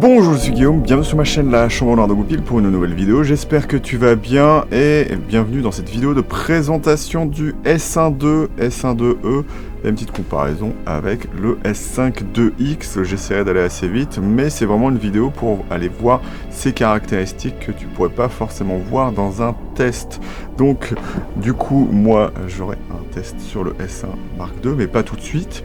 Bonjour, je suis Guillaume, bienvenue sur ma chaîne La Chambre Noire de Goupil pour une nouvelle vidéo. J'espère que tu vas bien et bienvenue dans cette vidéo de présentation du S1 II, S1 IIe et une petite comparaison avec le S5 IIX. J'essaierai d'aller assez vite, mais c'est vraiment une vidéo pour aller voir ces caractéristiques que tu pourrais pas forcément voir dans un test. Donc, du coup, moi, j'aurai un test sur le S1 Mark II, mais pas tout de suite.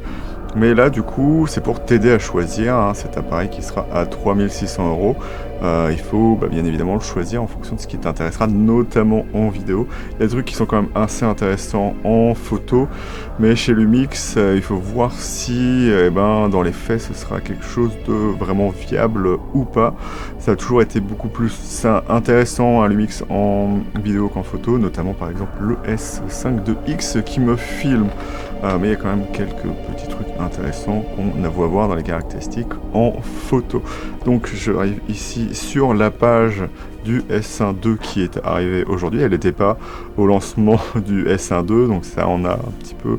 Mais là, du coup, c'est pour t'aider à choisir cet appareil qui sera à 3600 €. Il faut bien évidemment le choisir en fonction de ce qui t'intéressera, notamment en vidéo. Il y a des trucs qui sont quand même assez intéressants en photo, mais chez Lumix, il faut voir si dans les faits, ce sera quelque chose de vraiment viable ou pas. Ça a toujours été beaucoup plus intéressant à Lumix en vidéo qu'en photo, notamment par exemple le S5 IIX qui me filme. Mais il y a quand même quelques petits trucs intéressants qu'on a voulu voir dans les caractéristiques en photo. Donc je arrive ici sur la page du S1 II qui est arrivée aujourd'hui. Elle n'était pas au lancement du S1 II, donc ça on a un petit peu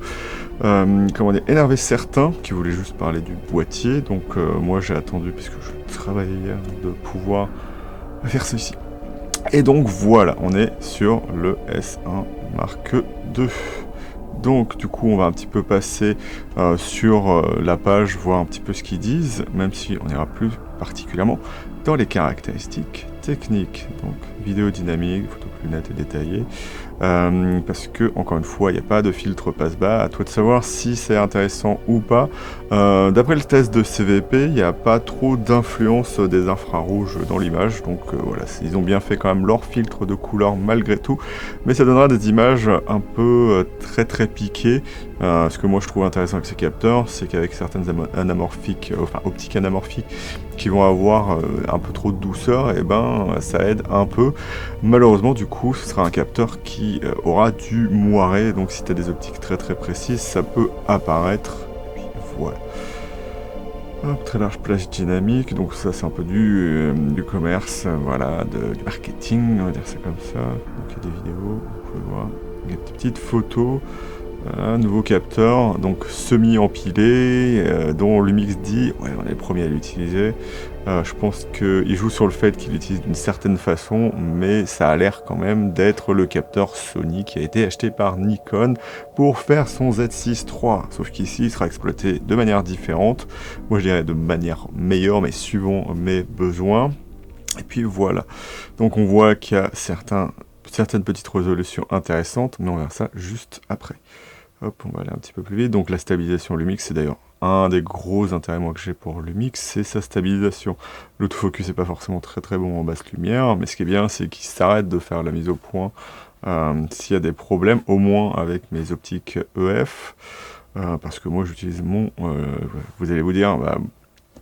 énervé certains qui voulaient juste parler du boîtier. Donc moi j'ai attendu, puisque je travaillais hier, de pouvoir faire ceci. Et donc voilà, on est sur le S1 Mark II. Donc du coup on va un petit peu passer sur la page, voir un petit peu ce qu'ils disent, même si on ira plus particulièrement dans les caractéristiques techniques. Donc vidéo dynamique, photo plus nette et détaillée, parce que encore une fois il n'y a pas de filtre passe-bas, à toi de savoir si c'est intéressant ou pas. D'après le test de CVP, il n'y a pas trop d'influence des infrarouges dans l'image, donc voilà, ils ont bien fait quand même leur filtre de couleur malgré tout, mais ça donnera des images un peu très piquées. Ce que moi je trouve intéressant avec ces capteurs, c'est qu'avec certaines anamorphiques, optiques anamorphiques qui vont avoir un peu trop de douceur, et ça aide un peu. Malheureusement du coup ce sera un capteur qui aura du moiré, donc si tu as des optiques très précises, ça peut apparaître. Et puis voilà. Hop, très large plage dynamique, donc ça c'est un peu du commerce, voilà, du marketing, on va dire ça comme ça. Donc il y a des vidéos, vous pouvez voir, il y a des petites photos. Voilà, nouveau capteur, donc semi-empilé, dont Lumix dit, ouais, on est les premiers à l'utiliser. Je pense qu'il joue sur le fait qu'il l'utilise d'une certaine façon, mais ça a l'air quand même d'être le capteur Sony qui a été acheté par Nikon pour faire son Z6 III. Sauf qu'ici, il sera exploité de manière différente. Moi, je dirais de manière meilleure, mais suivant mes besoins. Et puis voilà. Donc on voit qu'il y a certaines petites résolutions intéressantes, mais on verra ça juste après. Hop, on va aller un petit peu plus vite. Donc la stabilisation Lumix, c'est d'ailleurs un des gros intérêts moi que j'ai pour Lumix, c'est sa stabilisation. L'autofocus n'est pas forcément très bon en basse lumière, mais ce qui est bien, c'est qu'il s'arrête de faire la mise au point s'il y a des problèmes, au moins avec mes optiques EF, parce que moi j'utilise mon... vous allez vous dire...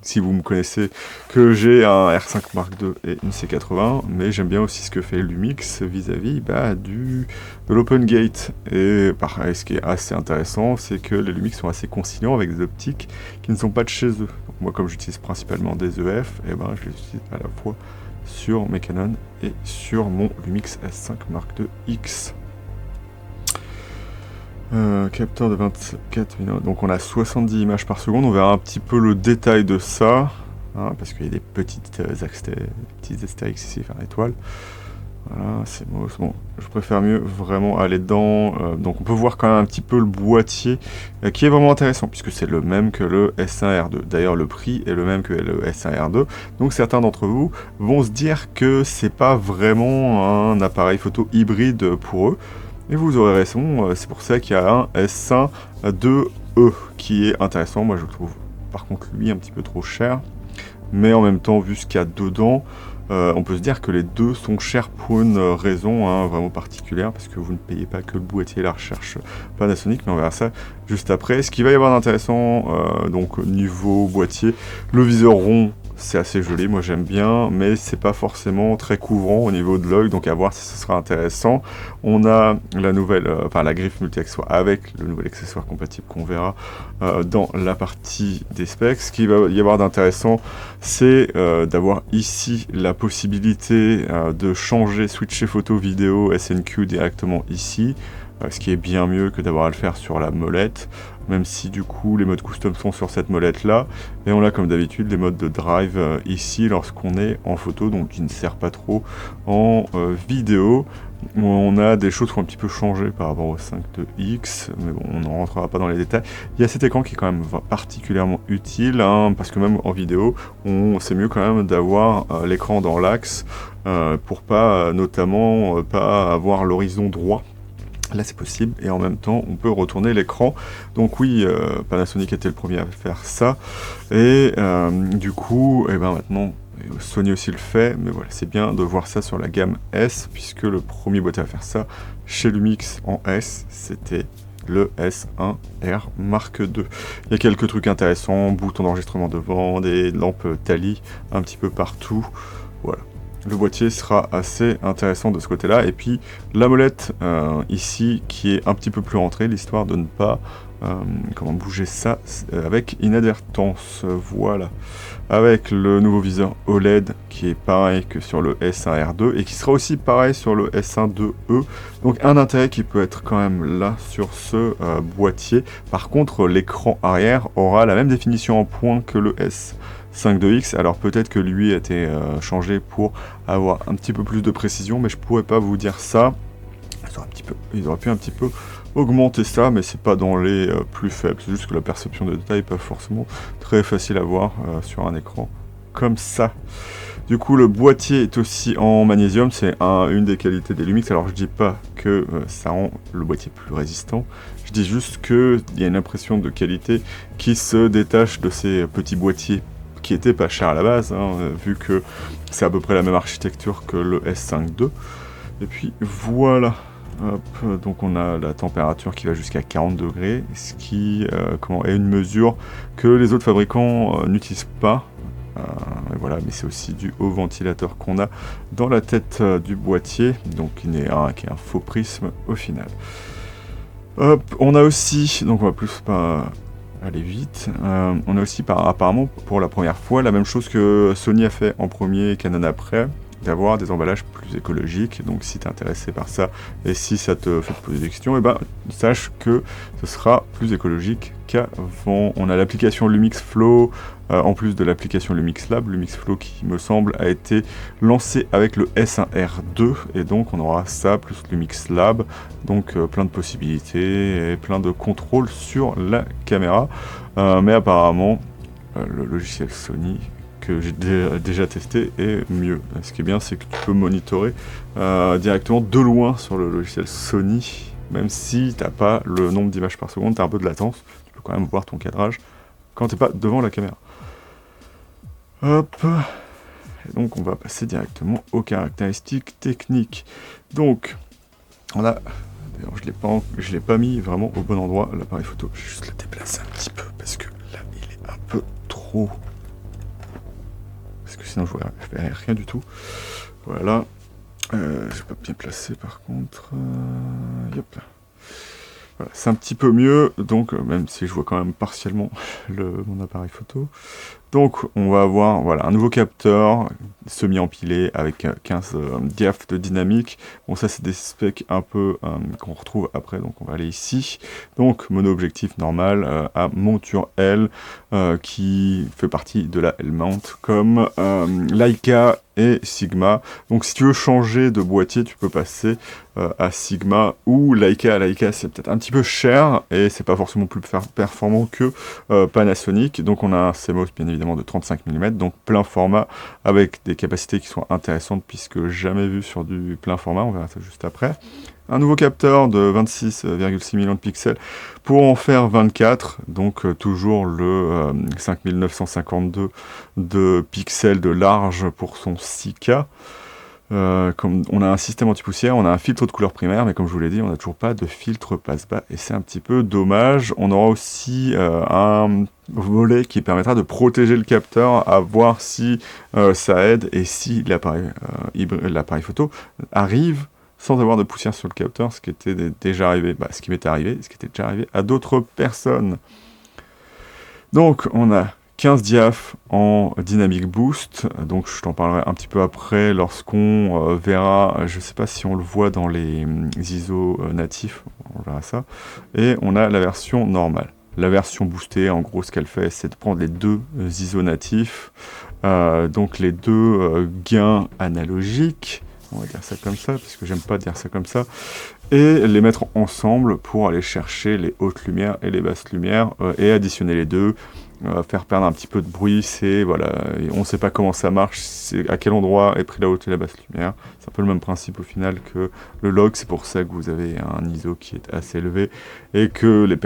si vous me connaissez, que j'ai un R5 Mark II et une C80, mais j'aime bien aussi ce que fait Lumix vis-à-vis de l'Open Gate. Et pareil, ce qui est assez intéressant, c'est que les Lumix sont assez conciliants avec des optiques qui ne sont pas de chez eux. Donc moi, comme j'utilise principalement des EF, je les utilise à la fois sur mes Canon et sur mon Lumix S5 Mark II X. Capteur de 24 minutes, donc on a 70 images par seconde. On verra un petit peu le détail de ça, parce qu'il y a des petits astérix ici, faire étoile. Voilà, c'est bon, je préfère mieux vraiment aller dedans. Donc on peut voir quand même un petit peu le boîtier, qui est vraiment intéressant, puisque c'est le même que le S1R2. D'ailleurs, le prix est le même que le S1R2. Donc certains d'entre vous vont se dire que c'est pas vraiment un appareil photo hybride pour eux. Et vous aurez raison, c'est pour ça qu'il y a un S1 IIe qui est intéressant. Moi je le trouve par contre lui un petit peu trop cher. Mais en même temps, vu ce qu'il y a dedans, on peut se dire que les deux sont chers pour une raison vraiment particulière, parce que vous ne payez pas que le boîtier et la recherche Panasonic, mais on verra ça juste après. Ce qu'il va y avoir d'intéressant, donc niveau boîtier, le viseur rond, c'est assez joli, moi j'aime bien, mais c'est pas forcément très couvrant au niveau de l'œil, donc à voir si ce sera intéressant. On a la nouvelle, la griffe multi-accessoire avec le nouvel accessoire compatible qu'on verra dans la partie des specs. Ce qu'il va y avoir d'intéressant, c'est d'avoir ici la possibilité de switcher photo, vidéo, SNQ directement ici. ce qui est bien mieux que d'avoir à le faire sur la molette, même si du coup les modes custom sont sur cette molette là, et on a comme d'habitude les modes de drive ici lorsqu'on est en photo, donc qui ne sert pas trop en vidéo. On a des choses qui ont un petit peu changé par rapport au 5.2X, mais bon, on n'en rentrera pas dans les détails. Il y a cet écran qui est quand même particulièrement utile, hein, parce que même en vidéo, c'est mieux quand même d'avoir l'écran dans l'axe, pour pas, notamment, pas avoir l'horizon droit. Là c'est possible, et en même temps on peut retourner l'écran. Donc oui, Panasonic était le premier à faire ça, et du coup, et ben maintenant Sony aussi le fait, mais voilà, c'est bien de voir ça sur la gamme S, puisque le premier boîtier à faire ça chez Lumix en S, c'était le S1R Mark II. Il y a quelques trucs intéressants, bouton d'enregistrement devant, des lampes Tali un petit peu partout, voilà. Le boîtier sera assez intéressant de ce côté-là, et puis la molette ici qui est un petit peu plus rentrée, l'histoire de ne pas bouger ça avec inadvertance, voilà. Avec le nouveau viseur OLED qui est pareil que sur le S1R2 et qui sera aussi pareil sur le S1-2E. Donc un intérêt qui peut être quand même là sur ce boîtier. Par contre, l'écran arrière aura la même définition en point que le S5.2X. Alors peut-être que lui a été changé pour avoir un petit peu plus de précision, mais je pourrais pas vous dire ça. Ils auraient pu un petit peu augmenter ça, mais c'est pas dans les plus faibles, c'est juste que la perception de détail n'est pas forcément très facile à voir sur un écran comme ça. Du coup, le boîtier est aussi en magnésium, c'est une des qualités des Lumix. Alors je dis pas que ça rend le boîtier plus résistant, je dis juste qu'il y a une impression de qualité qui se détache de ces petits boîtiers qui étaient pas chers à la base, hein, vu que c'est à peu près la même architecture que le S5.2. Et puis voilà. Hop, donc on a la température qui va jusqu'à 40 degrés, ce qui est une mesure que les autres fabricants n'utilisent pas. Et voilà, mais c'est aussi dû au ventilateur qu'on a dans la tête du boîtier, donc qui est un faux prisme au final. Hop, on a aussi, donc on va plus pas aller vite, on a aussi apparemment pour la première fois la même chose que Sony a fait en premier et Canon après, d'avoir des emballages plus écologiques. Donc si tu es intéressé par ça et si ça te fait te poser des questions, et ben sache que ce sera plus écologique qu'avant. On a l'application Lumix Flow en plus de l'application Lumix Lab. Lumix Flow qui me semble a été lancé avec le S1R2, et donc on aura ça plus Lumix Lab, donc plein de possibilités et plein de contrôles sur la caméra, mais apparemment le logiciel Sony que j'ai déjà testé est mieux. Ce qui est bien, c'est que tu peux monitorer directement de loin sur le logiciel Sony, même si tu n'as pas le nombre d'images par seconde, tu as un peu de latence, tu peux quand même voir ton cadrage quand tu n'es pas devant la caméra. Hop, et donc on va passer directement aux caractéristiques techniques. Donc, on a, d'ailleurs je l'ai pas mis vraiment au bon endroit, l'appareil photo, je vais juste le déplacer un petit peu, parce que là il est un peu trop... parce que sinon je verrai rien du tout. Voilà. Je vais pas bien placer par contre. Yep. Voilà, c'est un petit peu mieux, donc même si je vois quand même partiellement mon appareil photo. Donc on va avoir un nouveau capteur semi-empilé avec 15 diaphes de dynamique. Bon, ça c'est des specs un peu qu'on retrouve après, donc on va aller ici. Donc mono-objectif normal à monture L qui fait partie de la L-mount comme Leica et Sigma. Donc si tu veux changer de boîtier, tu peux passer à Sigma ou Leica. Leica c'est peut-être un petit peu cher et c'est pas forcément plus performant que Panasonic. Donc on a un CMOS bien évidemment de 35 mm, donc plein format avec des capacités qui sont intéressantes puisque jamais vu sur du plein format, on verra ça juste après. Un nouveau capteur de 26,6 millions de pixels pour en faire 24, donc toujours le 5952 de pixels de large pour son 6K. Comme on a un système anti-poussière, on a un filtre de couleur primaire, mais comme je vous l'ai dit, on n'a toujours pas de filtre passe-bas, et c'est un petit peu dommage. On aura aussi un volet qui permettra de protéger le capteur, à voir si ça aide, et si l'appareil photo arrive sans avoir de poussière sur le capteur, ce qui était déjà arrivé, ce qui m'était arrivé, ce qui était déjà arrivé à d'autres personnes. Donc on a 15 diaph en Dynamic Boost, donc je t'en parlerai un petit peu après lorsqu'on verra, je sais pas si on le voit dans les ISO natifs, on verra ça, et on a la version normale. La version boostée, en gros, ce qu'elle fait, c'est de prendre les deux ISO natifs, donc les deux gains analogiques, on va dire ça comme ça, parce que j'aime pas dire ça comme ça, et les mettre ensemble pour aller chercher les hautes lumières et les basses lumières, et additionner les deux, faire perdre un petit peu de bruit, c'est, voilà, on ne sait pas comment ça marche, c'est à quel endroit est pris la haute et la basse lumière, c'est un peu le même principe au final que le log, c'est pour ça que vous avez un ISO qui est assez élevé, et que les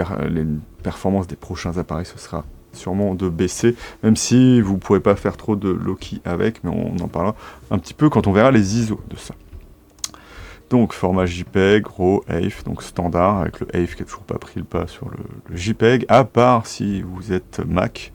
performances des prochains appareils, ce sera sûrement de baisser, même si vous ne pourrez pas faire trop de low-key avec, mais on en parlera un petit peu quand on verra les ISO de ça. Donc format JPEG, RAW, AIF, donc standard, avec le AIF qui n'a toujours pas pris le pas sur le JPEG, à part si vous êtes Mac.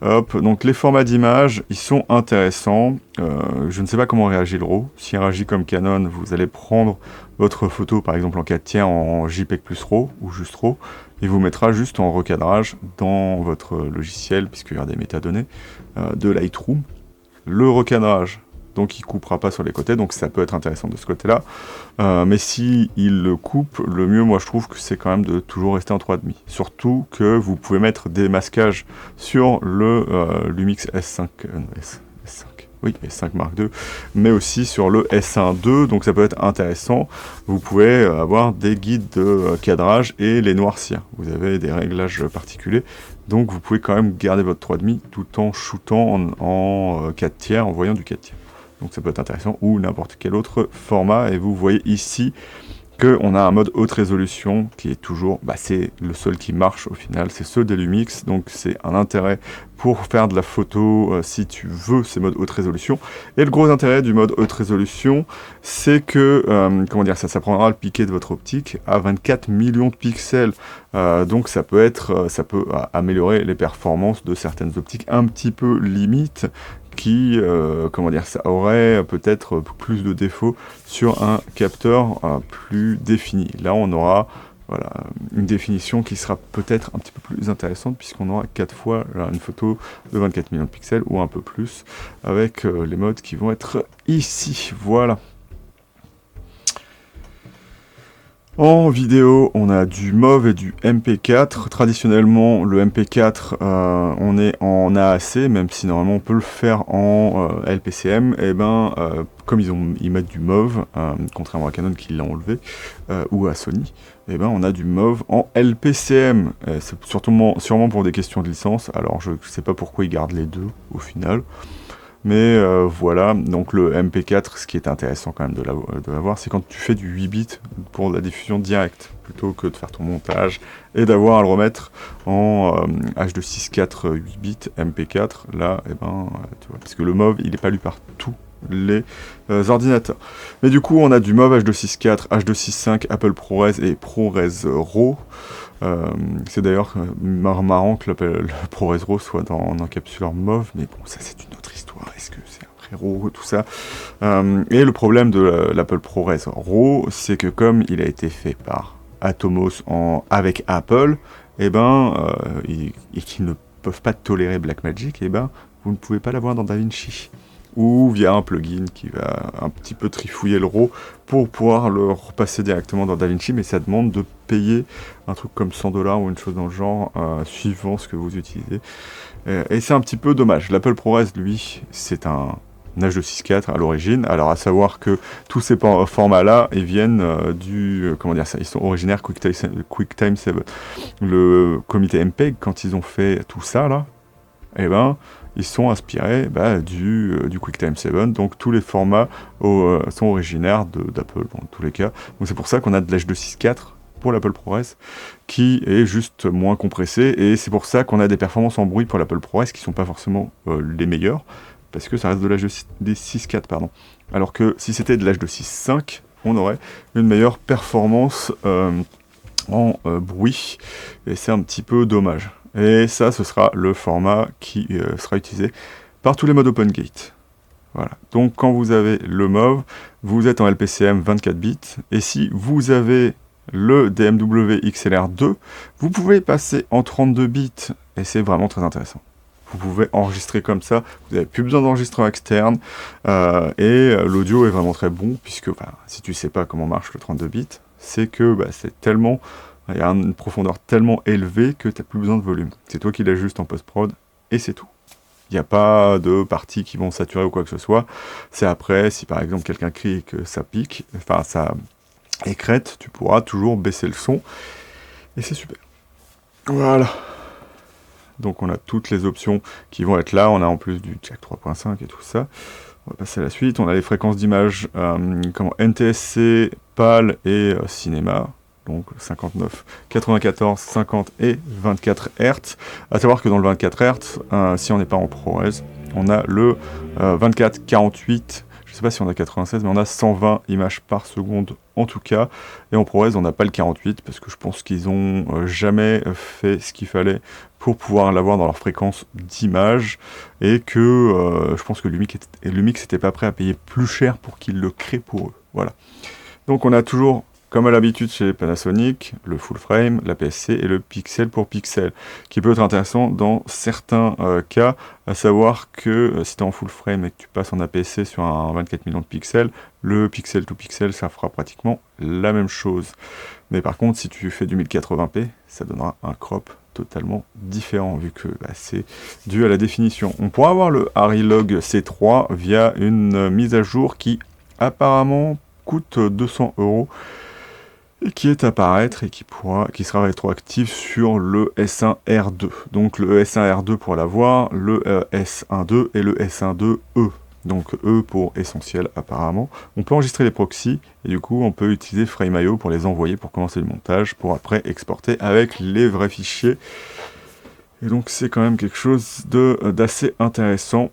Hop, donc les formats d'image, ils sont intéressants. Je ne sais pas comment réagit le RAW. S'il réagit comme Canon, vous allez prendre votre photo, par exemple en 4 tiers, en JPEG plus RAW, ou juste RAW, et vous mettra juste en recadrage dans votre logiciel, puisqu'il y aura des métadonnées, de Lightroom. Le recadrage, donc il coupera pas sur les côtés, donc ça peut être intéressant de ce côté-là. Mais si il le coupe, le mieux, moi je trouve que c'est quand même de toujours rester en 3,5. Surtout que vous pouvez mettre des masquages sur le Lumix S5, oui, S5 Mark II, mais aussi sur le S1 II, donc ça peut être intéressant. Vous pouvez avoir des guides de cadrage et les noircir. Vous avez des réglages particuliers, donc vous pouvez quand même garder votre 3,5 tout en shootant en 4 tiers, en voyant du 4 tiers. Donc ça peut être intéressant, ou n'importe quel autre format, et vous voyez ici qu'on a un mode haute résolution qui est toujours, c'est le seul qui marche au final, c'est ceux des Lumix, donc c'est un intérêt pour faire de la photo si tu veux ces modes haute résolution. Et le gros intérêt du mode haute résolution, c'est que, comment dire ça prendra le piqué de votre optique à 24 millions de pixels, donc ça peut améliorer les performances de certaines optiques un petit peu limites, qui, comment dire, ça aurait peut-être plus de défauts sur un capteur plus défini. Là, on aura, voilà, une définition qui sera peut-être un petit peu plus intéressante, puisqu'on aura 4 fois là, une photo de 24 millions de pixels, ou un peu plus, avec les modes qui vont être ici. Voilà. En vidéo, on a du MOV et du MP4. Traditionnellement, le MP4, on est en AAC, même si normalement on peut le faire en LPCM. Et comme ils mettent du MOV, contrairement à Canon qui l'a enlevé, ou à Sony, on a du MOV en LPCM. C'est sûrement pour des questions de licence. Alors je ne sais pas pourquoi ils gardent les deux au final. Mais voilà, donc le MP4, ce qui est intéressant quand même de l'avoir, c'est quand tu fais du 8 bits pour la diffusion directe, plutôt que de faire ton montage et d'avoir à le remettre en H264 8 bits MP4. Là, tu vois, parce que le MOV, il n'est pas lu par tous les ordinateurs. Mais du coup, on a du MOV H264, H265, Apple ProRes et ProRes RAW. C'est d'ailleurs marrant que le ProRes RAW soit dans un capsuleur MOV, mais bon, ça c'est une autre histoire. Est-ce que c'est après RAW, tout ça et le problème de l'Apple ProRes RAW, c'est que comme il a été fait par Atomos avec Apple, et qu'ils ne peuvent pas tolérer Blackmagic, vous ne pouvez pas l'avoir dans DaVinci. Ou via un plugin qui va un petit peu trifouiller le RAW pour pouvoir le repasser directement dans DaVinci, mais ça demande de payer un truc comme 100$ ou une chose dans le genre, suivant ce que vous utilisez. Et c'est un petit peu dommage. L'Apple ProRes, lui, c'est un H264 à l'origine. Alors à savoir que tous ces formats-là, ils viennent ils sont originaires QuickTime 7. Le comité MPEG, quand ils ont fait tout ça, là, ils sont inspirés du QuickTime 7, donc tous les formats sont originaires d'Apple dans tous les cas. Donc c'est pour ça qu'on a de l'H264 pour l'Apple ProRes qui est juste moins compressé, et c'est pour ça qu'on a des performances en bruit pour l'Apple ProRes qui sont pas forcément les meilleures, parce que ça reste de l'H264, pardon. Alors que si c'était de l'H265, on aurait une meilleure performance en bruit, et c'est un petit peu dommage. Et ça, ce sera le format qui sera utilisé par tous les modes OpenGate. Voilà. Donc quand vous avez le MOV, vous êtes en LPCM 24 bits, et si vous avez le DMW XLR2, vous pouvez passer en 32 bits, et c'est vraiment très intéressant. vous pouvez enregistrer comme ça, vous n'avez plus besoin d'enregistreur externe, et l'audio est vraiment très bon, puisque si tu sais pas comment marche le 32 bits, c'est que c'est tellement, il y a une profondeur tellement élevée que tu n'as plus besoin de volume. C'est toi qui l'ajustes en post-prod, et c'est tout. Il n'y a pas de parties qui vont saturer ou quoi que ce soit. C'est après, si par exemple quelqu'un crie et que ça pique, enfin ça écrète, tu pourras toujours baisser le son, et c'est super. Voilà. Donc on a toutes les options qui vont être là, on a en plus du jack 3.5 et tout ça. On va passer à la suite, on a les fréquences d'image comme NTSC, PAL et cinéma. Donc 59, 94, 50 et 24 Hz. À savoir que dans le 24 Hz, si on n'est pas en ProRes, on a le 24, 48, je ne sais pas si on a 96, mais on a 120 images par seconde en tout cas. Et en ProRes, on n'a pas le 48, parce que je pense qu'ils n'ont jamais fait ce qu'il fallait pour pouvoir l'avoir dans leur fréquence d'image, et que je pense que Lumix n'était pas prêt à payer plus cher pour qu'ils le créent pour eux. Voilà. Donc on a toujours, comme à l'habitude chez Panasonic, le full frame, l'APS-C et le pixel pour pixel, qui peut être intéressant dans certains cas, à savoir que si tu es en full frame et que tu passes en APS-C sur un 24 millions de pixels, le pixel to pixel, ça fera pratiquement la même chose. Mais par contre, si tu fais du 1080p, ça donnera un crop totalement différent, vu que c'est dû à la définition. On pourra avoir le Harilog C3 via une mise à jour qui apparemment coûte 200 €, et qui est à paraître et qui sera rétroactif sur le S1R2. Donc le S1R2 pour l'avoir, le S12 et le S12E. Donc E pour essentiel apparemment. On peut enregistrer les proxys et du coup on peut utiliser Frame.io pour les envoyer pour commencer le montage, pour après exporter avec les vrais fichiers. Et donc c'est quand même quelque chose d'assez intéressant.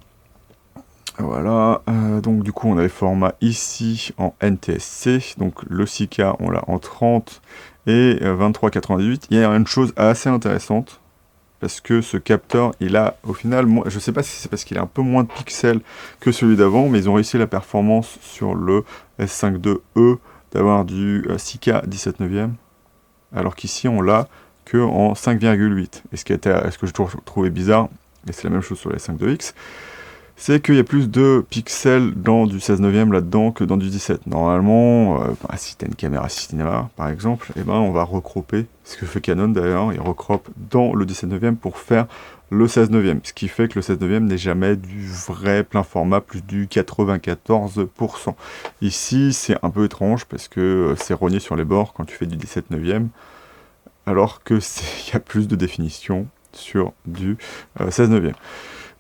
Voilà, donc du coup on a les formats ici en NTSC, donc le 6K on l'a en 30 et 23,98. Il y a une chose assez intéressante, parce que ce capteur, il a au final, je sais pas si c'est parce qu'il a un peu moins de pixels que celui d'avant, mais ils ont réussi la performance sur le S52E d'avoir du 6K 17/9, alors qu'ici on l'a que en 5,8. Et ce que je trouvais bizarre, et c'est la même chose sur les S52X, c'est qu'il y a plus de pixels dans du 16/9 là-dedans que dans du 17. Normalement, si tu as une caméra cinéma par exemple, on va recropper, ce que fait Canon d'ailleurs, il recroppe dans le 17/9 pour faire le 16/9, ce qui fait que le 16/9 n'est jamais du vrai plein format, plus du 94%. Ici, c'est un peu étrange parce que c'est rogné sur les bords quand tu fais du 17/9, alors que il y a plus de définition sur du 16/9.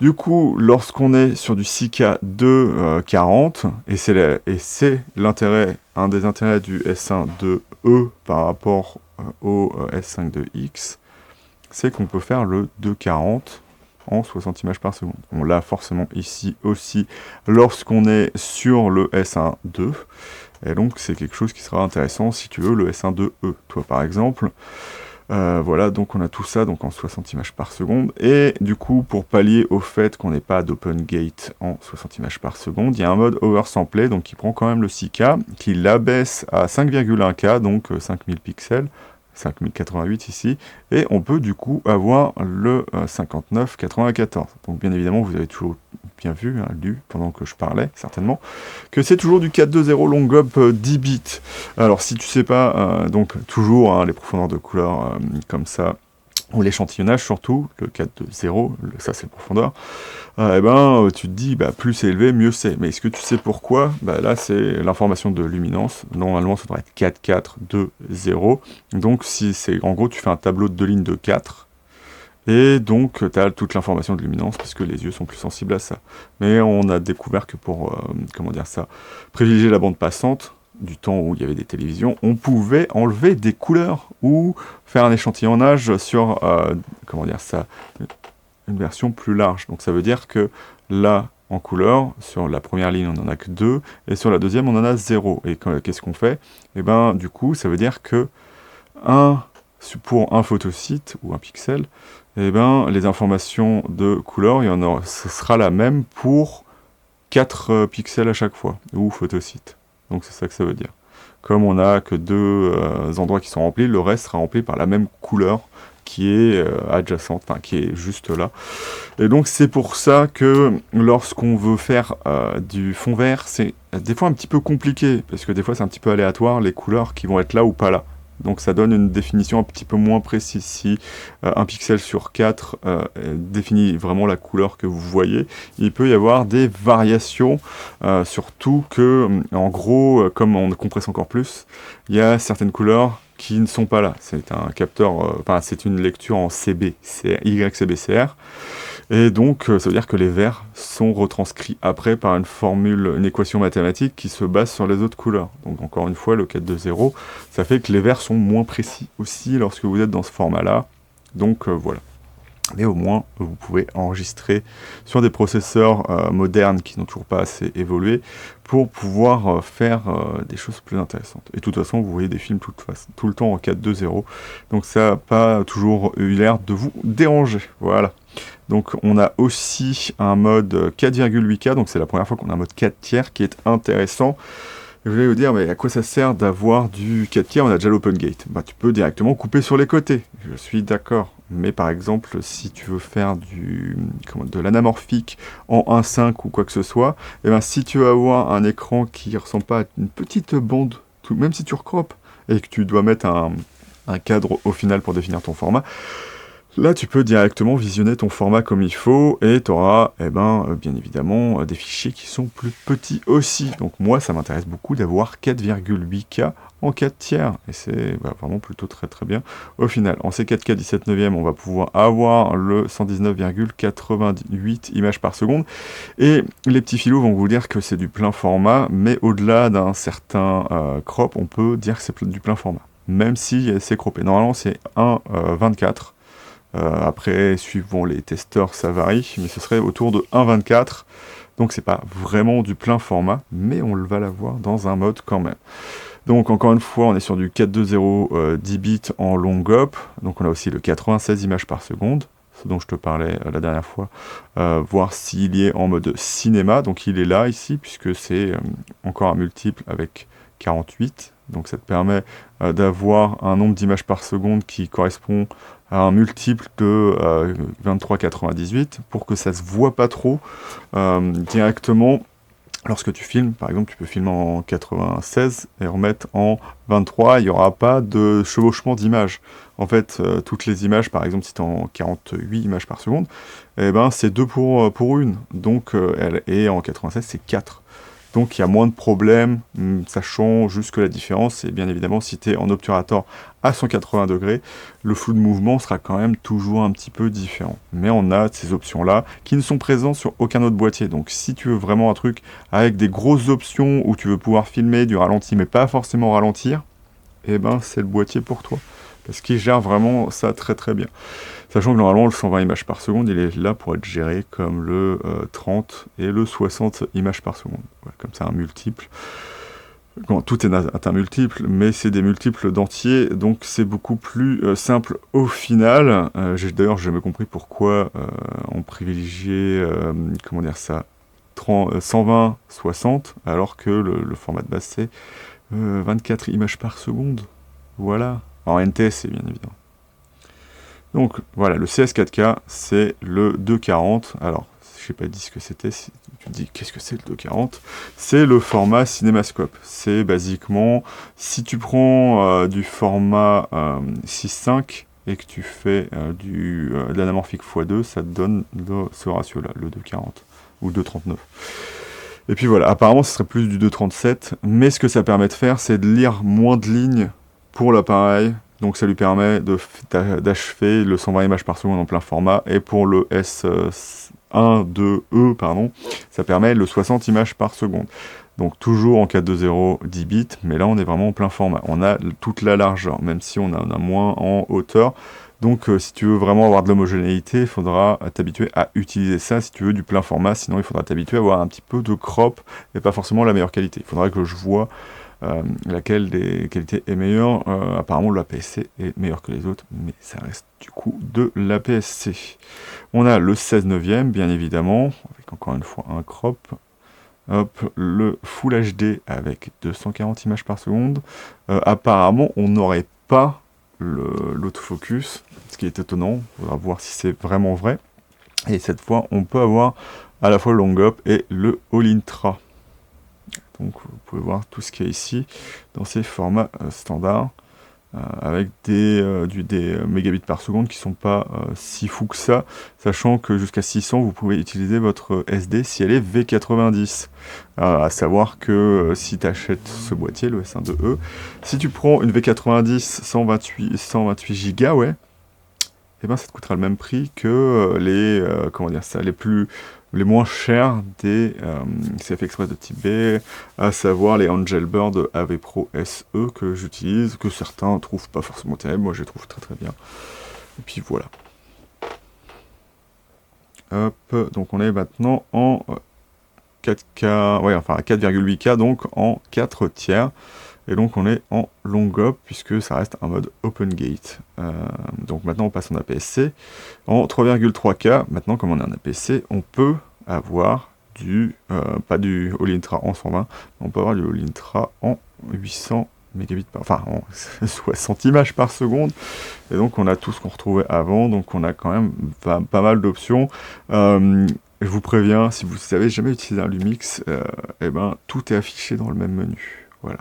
Du coup, lorsqu'on est sur du 6K de 40, et c'est l'intérêt, un des intérêts du S1-2E par rapport au S5-2X, c'est qu'on peut faire le 240 en 60 images par seconde. On l'a forcément ici aussi lorsqu'on est sur le S1-2, et donc c'est quelque chose qui sera intéressant si tu veux le S1-2E. Toi par exemple, voilà, donc on a tout ça donc en 60 images par seconde, et du coup pour pallier au fait qu'on n'ait pas d'open gate en 60 images par seconde, il y a un mode oversamplé, donc qui prend quand même le 6K, qui l'abaisse à 5,1K, donc 5000 pixels, 5088 ici, et on peut du coup avoir le 59,94. Donc bien évidemment vous avez toujours bien vu, lu pendant que je parlais certainement, que c'est toujours du 420 long up 10 bits. Alors si tu sais pas, donc toujours les profondeurs de couleur comme ça, ou l'échantillonnage surtout, le 420, ça c'est la profondeur, tu te dis tu te dis plus c'est élevé, mieux c'est. Mais est-ce que tu sais pourquoi? Là c'est l'information de luminance, normalement ça devrait être 4420, donc si c'est en gros tu fais un tableau de 2 lignes de 4, et donc tu as toute l'information de luminance, parce que les yeux sont plus sensibles à ça. Mais on a découvert que pour, privilégier la bande passante, du temps où il y avait des télévisions, on pouvait enlever des couleurs, ou faire un échantillonnage sur, une version plus large. Donc ça veut dire que là, en couleur, sur la première ligne on en a que 2, et sur la deuxième on en a 0. Et qu'est-ce qu'on fait? Du coup, ça veut dire que pour un photosite ou un pixel, les informations de couleur, ce sera la même pour 4 pixels à chaque fois, ou photosite. Donc c'est ça que ça veut dire. Comme on n'a que 2 endroits qui sont remplis, le reste sera rempli par la même couleur qui est adjacente, enfin qui est juste là. Et donc c'est pour ça que lorsqu'on veut faire du fond vert, c'est des fois un petit peu compliqué, parce que des fois c'est un petit peu aléatoire les couleurs qui vont être là ou pas là. Donc ça donne une définition un petit peu moins précise. Si un pixel sur 4 définit vraiment la couleur que vous voyez, il peut y avoir des variations, surtout que, en gros, comme on compresse encore plus, il y a certaines couleurs qui ne sont pas là. C'est un capteur, enfin c'est une lecture en CB, c'est YCBCR. Et donc, ça veut dire que les verts sont retranscrits après par une formule, une équation mathématique qui se base sur les autres couleurs. Donc, encore une fois, le 4-2-0, ça fait que les verts sont moins précis aussi lorsque vous êtes dans ce format-là. Donc, voilà. Mais au moins, vous pouvez enregistrer sur des processeurs modernes qui n'ont toujours pas assez évolué pour pouvoir faire des choses plus intéressantes. Et de toute façon, vous voyez des films tout le temps en 4.2.0, donc ça n'a pas toujours eu l'air de vous déranger. Voilà. Donc on a aussi un mode 4,8K, donc c'est la première fois qu'on a un mode 4 tiers qui est intéressant. Je voulais vous dire, mais à quoi ça sert d'avoir du 4 tiers? On a déjà l'open gate. Bah, tu peux directement couper sur les côtés. Je suis d'accord. Mais par exemple, si tu veux faire de l'anamorphique en 1.5 ou quoi que ce soit, et ben, si tu veux avoir un écran qui ressemble pas à une petite bande, même si tu recropes, et que tu dois mettre un cadre au final pour définir ton format, là, tu peux directement visionner ton format comme il faut et tu auras, bien évidemment, des fichiers qui sont plus petits aussi. Donc moi, ça m'intéresse beaucoup d'avoir 4,8K en 4 tiers. Et c'est vraiment plutôt très très bien. Au final, en C4K 17 neuvième, on va pouvoir avoir le 119,88 images par seconde. Et les petits filous vont vous dire que c'est du plein format, mais au-delà d'un certain crop, on peut dire que c'est du plein format. Même si c'est croppé. Normalement, c'est 1,24. Après, suivant les testeurs, ça varie, mais ce serait autour de 1.24. Donc c'est pas vraiment du plein format, mais on va l'avoir dans un mode quand même. Donc encore une fois, on est sur du 4.2.0 10 bits en long hop. Donc on a aussi le 96 images par seconde, ce dont je te parlais la dernière fois, voir s'il y est en mode cinéma. Donc il est là ici, puisque c'est encore un multiple avec 48. Donc ça te permet d'avoir un nombre d'images par seconde qui correspond à un multiple de 23,98 pour que ça se voit pas trop directement lorsque tu filmes. Par exemple, tu peux filmer en 96 et remettre en 23, il n'y aura pas de chevauchement d'images. En fait, toutes les images, par exemple, si tu es en 48 images par seconde, eh ben, c'est 2 pour 1. Donc, et en 96, c'est 4. Donc il y a moins de problèmes, sachant juste que la différence, c'est bien évidemment si tu es en obturator à 180 degrés, le flou de mouvement sera quand même toujours un petit peu différent. Mais on a ces options-là qui ne sont présentes sur aucun autre boîtier. Donc si tu veux vraiment un truc avec des grosses options où tu veux pouvoir filmer du ralenti mais pas forcément ralentir, eh ben c'est le boîtier pour toi. Parce qu'il gère vraiment ça très très bien. Sachant que normalement le 120 images par seconde, il est là pour être géré comme le 30 et le 60 images par seconde. Ouais, comme ça un multiple. Bon, tout est un multiple, mais c'est des multiples d'entiers, donc c'est beaucoup plus simple au final. D'ailleurs, j'ai jamais compris pourquoi on privilégiait, 120, 60, alors que le format de base c'est 24 images par seconde. Voilà. En NTSC, bien évidemment. Donc voilà, le CS4K, c'est le 240. Alors, je n'ai pas dit ce que c'était. Si tu me dis qu'est-ce que c'est le 240, c'est le format CinemaScope. C'est basiquement, si tu prends du format 6.5 et que tu fais de l'anamorphique x2, ça te donne ce ratio-là, le 240 ou 239. Et puis voilà, apparemment ce serait plus du 237, mais ce que ça permet de faire, c'est de lire moins de lignes pour l'appareil. Donc ça lui permet d'achever le 120 images par seconde en plein format. Et pour le S1, 2E, ça permet le 60 images par seconde. Donc toujours en 4.2.0 10 bits, mais là on est vraiment en plein format. On a toute la largeur, même si on en a moins en hauteur. Donc si tu veux vraiment avoir de l'homogénéité, il faudra t'habituer à utiliser ça si tu veux du plein format. Sinon il faudra t'habituer à avoir un petit peu de crop et pas forcément la meilleure qualité. Il faudra que je vois laquelle des qualités est meilleure. Apparemment l'APS-C est meilleur que les autres, mais ça reste du coup de l'APS-C. On a le 16 neuvième bien évidemment, avec encore une fois un crop. Hop, le Full HD avec 240 images par seconde. Apparemment on n'aurait pas l'autofocus, ce qui est étonnant, on va voir si c'est vraiment vrai. Et cette fois, on peut avoir à la fois le long up et le all intra. Donc vous pouvez voir tout ce qu'il y a ici dans ces formats standards, avec des mégabits par seconde qui ne sont pas si fous que ça, sachant que jusqu'à 600 vous pouvez utiliser votre SD si elle est V90. À savoir que si tu achètes ce boîtier, le S1-2E, si tu prends une V90 128 Go, ouais, et ben ça te coûtera le même prix que les moins chers des CF Express de type B, à savoir les Angelbird AV Pro SE que j'utilise, que certains trouvent pas forcément terrible, moi je les trouve très très bien. Et puis voilà. Hop, donc on est maintenant en 4K, ouais, enfin à 4,8K, donc en 4 tiers. Et donc on est en long up puisque ça reste un mode open gate. Donc maintenant on passe en APS-C en 3,3K. Maintenant comme on est en APS-C, on peut avoir pas du all intra en 120, on peut avoir du all intra en 800 mégabits en 60 images par seconde. Et donc on a tout ce qu'on retrouvait avant, donc on a quand même pas mal d'options. Je vous préviens, si vous n'avez jamais utilisé un Lumix, et ben tout est affiché dans le même menu. Voilà.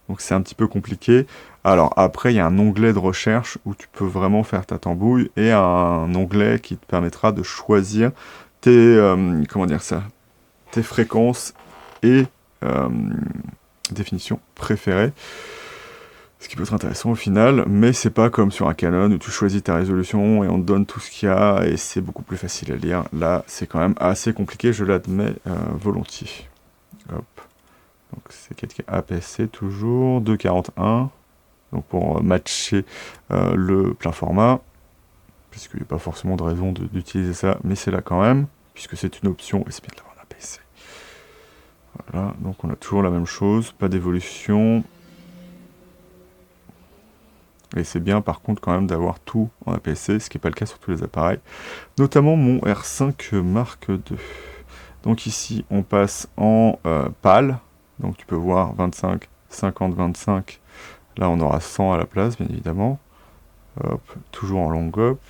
Donc c'est un petit peu compliqué. Alors après, il y a un onglet de recherche où tu peux vraiment faire ta tambouille et un onglet qui te permettra de choisir tes fréquences et définitions préférées. Ce qui peut être intéressant au final, mais c'est pas comme sur un Canon où tu choisis ta résolution et on te donne tout ce qu'il y a et c'est beaucoup plus facile à lire. Là, c'est quand même assez compliqué, je l'admets volontiers. Hop. Donc c'est 4K APS-C toujours, 2.41, donc pour matcher le plein format, puisqu'il n'y a pas forcément de raison d'utiliser ça, mais c'est là quand même, puisque c'est une option, et c'est bien de l'avoir en APS-C. Voilà, donc on a toujours la même chose, pas d'évolution. Et c'est bien par contre quand même d'avoir tout en APS-C, ce qui n'est pas le cas sur tous les appareils, notamment mon R5 Mark II. Donc ici on passe en PAL. Donc tu peux voir 25, 50, 25. Là on aura 100 à la place, bien évidemment. Hop, toujours en long up.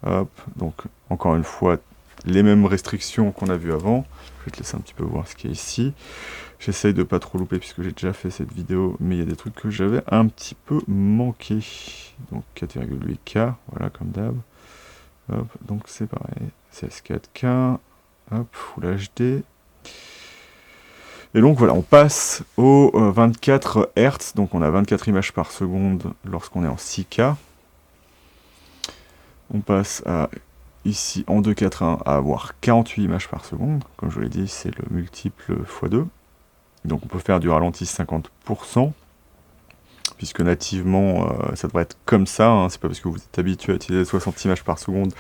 Hop, donc encore une fois, les mêmes restrictions qu'on a vues avant. Je vais te laisser un petit peu voir ce qu'il y a ici. J'essaye de pas trop louper puisque j'ai déjà fait cette vidéo, mais il y a des trucs que j'avais un petit peu manqué. Donc 4,8K, voilà comme d'hab. Hop, donc c'est pareil. CS4K. Hop, Full HD. Et donc voilà, on passe au 24 Hz, donc on a 24 images par seconde lorsqu'on est en 6K. On passe ici en 2.4.1 à avoir 48 images par seconde. Comme je vous l'ai dit, c'est le multiple x2. Donc on peut faire du ralenti 50%. Puisque nativement, ça devrait être comme ça, hein. C'est pas parce que vous êtes habitué à utiliser 60 images par seconde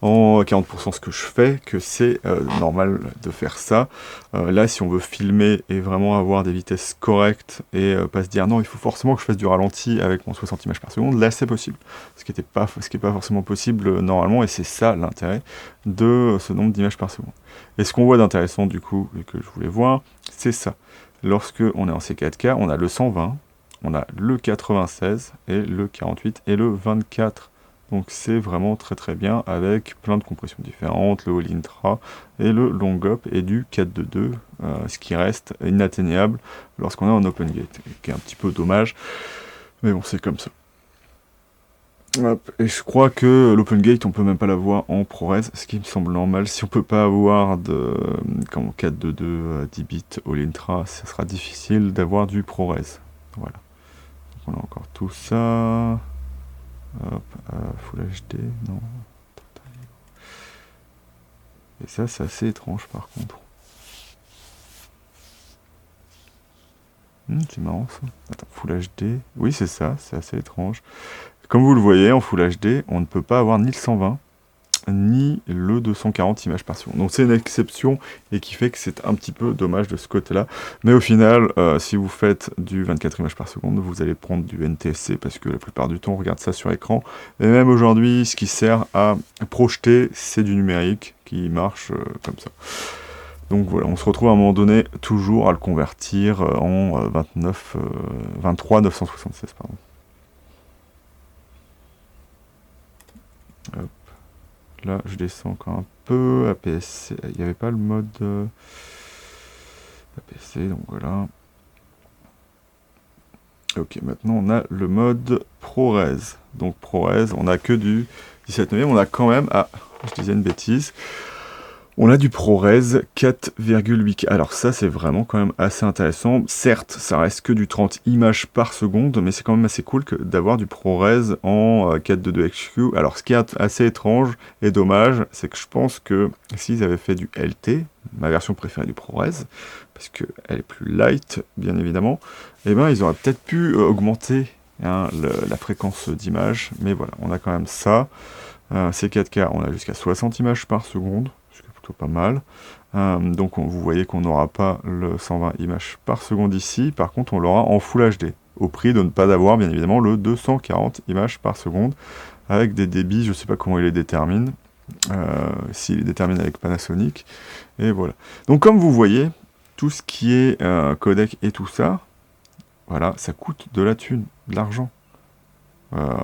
en 40% ce que je fais, que c'est normal de faire ça. Là, si on veut filmer et vraiment avoir des vitesses correctes et pas se dire non, il faut forcément que je fasse du ralenti avec mon 60 images par seconde, là c'est possible. Ce qui n'est pas forcément possible normalement, et c'est ça l'intérêt de ce nombre d'images par seconde. Et ce qu'on voit d'intéressant du coup, et que je voulais voir, c'est ça. Lorsque on est en C4K, on a le 120, on a le 96 et le 48 et le 24. Donc c'est vraiment très très bien avec plein de compressions différentes, le all intra et le long up et du 4.2.2, ce qui reste inatteignable lorsqu'on est en open gate, qui est un petit peu dommage, mais bon c'est comme ça. Hop. Et je crois que l'open gate on peut même pas l'avoir en ProRes, ce qui me semble normal. Si on peut pas avoir de 4.2.2 10 bits all intra, ça sera difficile d'avoir du ProRes. Voilà. On a encore tout ça. Hop, Full HD, non. Et ça, c'est assez étrange par contre. C'est marrant ça. Attends, Full HD. Oui, c'est ça, c'est assez étrange. Comme vous le voyez, en Full HD, on ne peut pas avoir ni le 120, ni le 240 images par seconde. Donc c'est une exception et qui fait que c'est un petit peu dommage de ce côté-là. Mais au final, si vous faites du 24 images par seconde, vous allez prendre du NTSC parce que la plupart du temps, on regarde ça sur écran. Et même aujourd'hui, ce qui sert à projeter, c'est du numérique qui marche comme ça. Donc voilà, on se retrouve à un moment donné toujours à le convertir en 23 976, pardon. là, je descends encore un peu. APS-C, il n'y avait pas le mode APS-C, donc voilà. Ok, maintenant on a le mode ProRes. Donc ProRes, on a que du 17 neuvième, on a quand même, je disais une bêtise, on a du ProRes 4,8K. Alors ça, c'est vraiment quand même assez intéressant. Certes, ça reste que du 30 images par seconde, mais c'est quand même assez cool d'avoir du ProRes en 422XQ. Alors ce qui est assez étrange et dommage, c'est que je pense que s'ils avaient fait du LT, ma version préférée du ProRes, parce qu'elle est plus light, bien évidemment, eh ben, ils auraient peut-être pu augmenter la fréquence d'image. Mais voilà, on a quand même ça. C'est 4K, on a jusqu'à 60 images par seconde, ce qui est plutôt pas mal. Donc vous voyez qu'on n'aura pas le 120 images par seconde ici, par contre on l'aura en Full HD, au prix de ne pas avoir bien évidemment le 240 images par seconde, avec des débits, je ne sais pas comment il les détermine, s'il les détermine avec Panasonic, et voilà. Donc comme vous voyez, tout ce qui est codec et tout ça, voilà, ça coûte de la thune, de l'argent.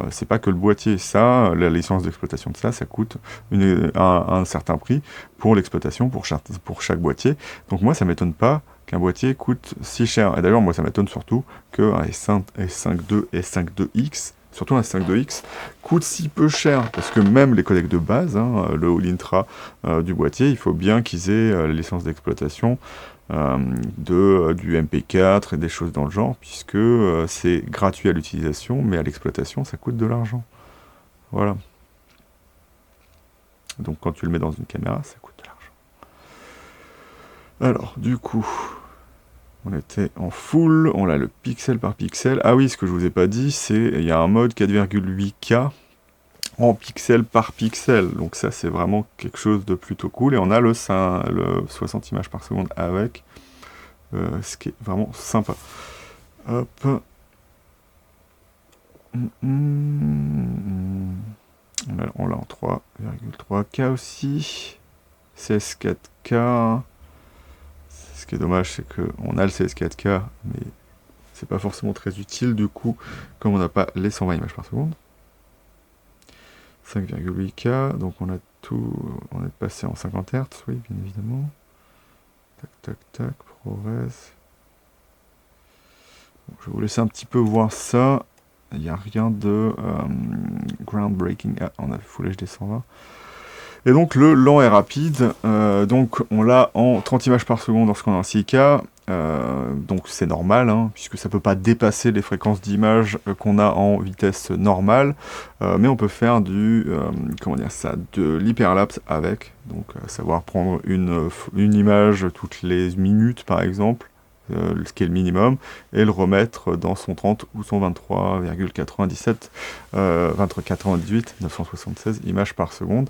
C'est pas que le boîtier, ça, la licence d'exploitation de ça, ça coûte un certain prix pour l'exploitation, pour chaque boîtier. Donc moi, ça m'étonne pas qu'un boîtier coûte si cher. Et d'ailleurs, moi, ça m'étonne surtout qu'un S5II surtout un S5 II coûte si peu cher, parce que même les codecs de base, le All Intra du boîtier, il faut bien qu'ils aient la licence d'exploitation du MP4 et des choses dans le genre, puisque c'est gratuit à l'utilisation, mais à l'exploitation, ça coûte de l'argent. Voilà. Donc quand tu le mets dans une caméra, ça coûte de l'argent. Alors, du coup, on était en full, on a le pixel par pixel. Ah oui, ce que je vous ai pas dit, c'est il y a un mode 4,8K en pixel par pixel. Donc ça, c'est vraiment quelque chose de plutôt cool. Et on a le 60 images par seconde avec, ce qui est vraiment sympa. Hop. On l'a en 3,3K aussi. CS4K. Ce qui est dommage, c'est qu'on a le CS4K, mais c'est pas forcément très utile du coup, comme on n'a pas les 120 images par seconde. 5,8K, donc on a tout. On est passé en 50 Hz, oui, bien évidemment. Tac, tac, tac, ProRes. Bon, je vais vous laisser un petit peu voir ça. Il n'y a rien de groundbreaking. Ah, on a Full HD 120. Et donc le lent et rapide, donc on l'a en 30 images par seconde lorsqu'on est en 6K. Donc c'est normal, puisque ça ne peut pas dépasser les fréquences d'image qu'on a en vitesse normale. Mais on peut faire de l'hyperlapse avec. Donc à savoir prendre une image toutes les minutes par exemple. Ce qui est le minimum, et le remettre dans son 30 ou son 23,98, 976 images par seconde.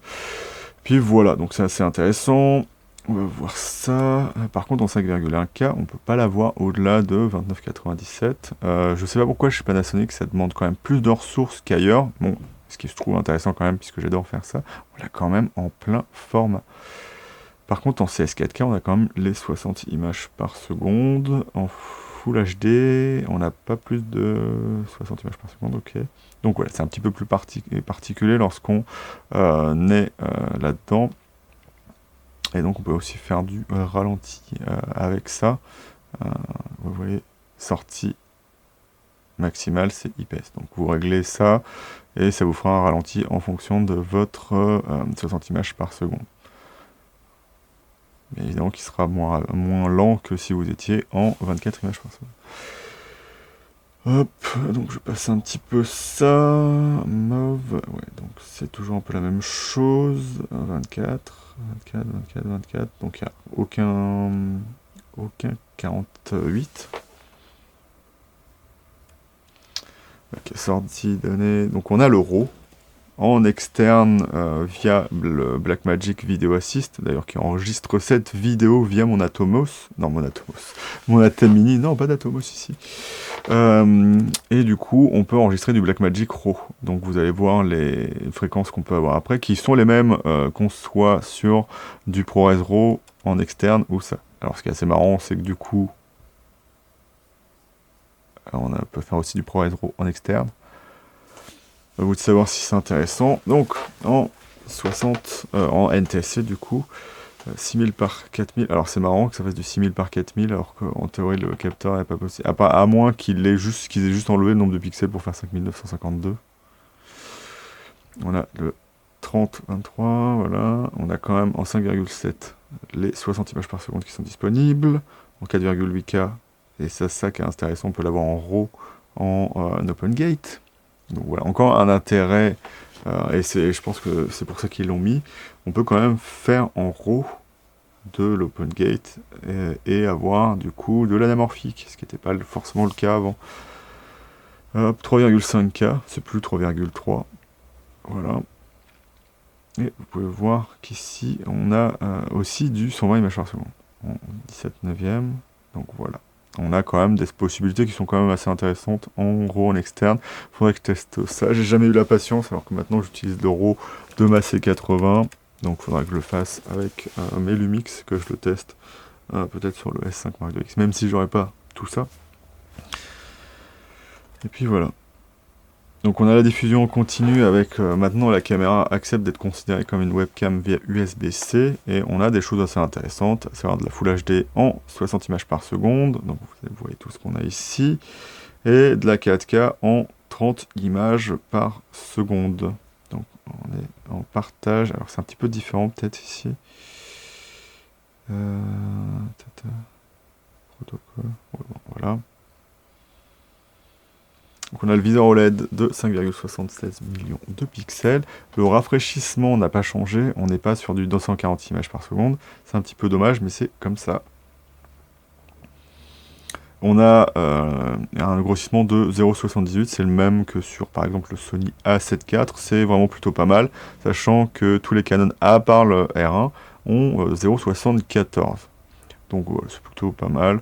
Puis voilà, donc c'est assez intéressant. On va voir ça. Par contre, en 5,1K, on peut pas l'avoir au-delà de 29,97. Je sais pas pourquoi chez Panasonic, ça demande quand même plus de ressources qu'ailleurs. Bon, ce qui se trouve intéressant quand même, puisque j'adore faire ça. On l'a quand même en plein format. Par contre, en CS4K, on a quand même les 60 images par seconde. En Full HD, on n'a pas plus de 60 images par seconde, ok. Donc voilà, c'est un petit peu plus particulier lorsqu'on est là-dedans. Et donc on peut aussi faire du ralenti avec ça. Vous voyez, sortie maximale, c'est IPS. Donc vous réglez ça, et ça vous fera un ralenti en fonction de votre 60 images par seconde. Mais évidemment qu'il sera moins lent que si vous étiez en 24 images par seconde. Hop, donc je passe un petit peu ça. Mauve, ouais, donc c'est toujours un peu la même chose. 24, 24, 24, 24. Donc il n'y a aucun 48. Ok, sortie donnée. Donc on a le RAW en externe via le Blackmagic Video Assist, d'ailleurs qui enregistre cette vidéo via mon Atomos, mon Atem Mini, non pas d'Atomos ici. Et du coup on peut enregistrer du Blackmagic RAW, donc vous allez voir les fréquences qu'on peut avoir après, qui sont les mêmes qu'on soit sur du ProRes RAW en externe ou ça. Alors ce qui est assez marrant, c'est que du coup on peut faire aussi du ProRes RAW en externe. À vous de savoir si c'est intéressant. Donc en 60 en NTSC du coup. 6000 par 4000, alors c'est marrant que ça fasse du 6000 par 4000 alors qu'en théorie le capteur n'est pas possible, à moins qu'ils aient juste enlevé le nombre de pixels pour faire 5952. On a le 30-23, voilà, on a quand même en 5,7 les 60 images par seconde qui sont disponibles, en 4,8K, et ça qui est intéressant, on peut l'avoir en RAW, en Open Gate. Donc voilà, encore un intérêt, et je pense que c'est pour ça qu'ils l'ont mis. On peut quand même faire en RAW de l'Open Gate et avoir du coup de l'anamorphique, ce qui n'était pas forcément le cas avant. 3,5K, c'est plus 3,3. Voilà. Et vous pouvez voir qu'ici on a aussi du 120 images par seconde en 17 neuvième. Donc voilà. On a quand même des possibilités qui sont quand même assez intéressantes en RAW, en externe. Faudrait que je teste ça. J'ai jamais eu la patience, alors que maintenant j'utilise le RAW de ma C80. Donc il faudra que je le fasse avec mes Lumix, que je le teste peut-être sur le S5 Mark II X, même si j'aurais pas tout ça. Et puis voilà. Donc on a la diffusion continue avec maintenant la caméra accepte d'être considérée comme une webcam via USB-C et on a des choses assez intéressantes, à savoir de la Full HD en 60 images par seconde, donc vous voyez tout ce qu'on a ici, et de la 4K en 30 images par seconde. Donc on est en partage, alors c'est un petit peu différent peut-être ici. Protocole, voilà. Donc on a le viseur OLED de 5,76 millions de pixels. Le rafraîchissement n'a pas changé, on n'est pas sur du 240 images par seconde. C'est un petit peu dommage, mais c'est comme ça. On a un grossissement de 0,78, c'est le même que sur par exemple le Sony A7 IV, c'est vraiment plutôt pas mal, sachant que tous les Canon à part le R1 ont 0,74. Donc voilà, c'est plutôt pas mal.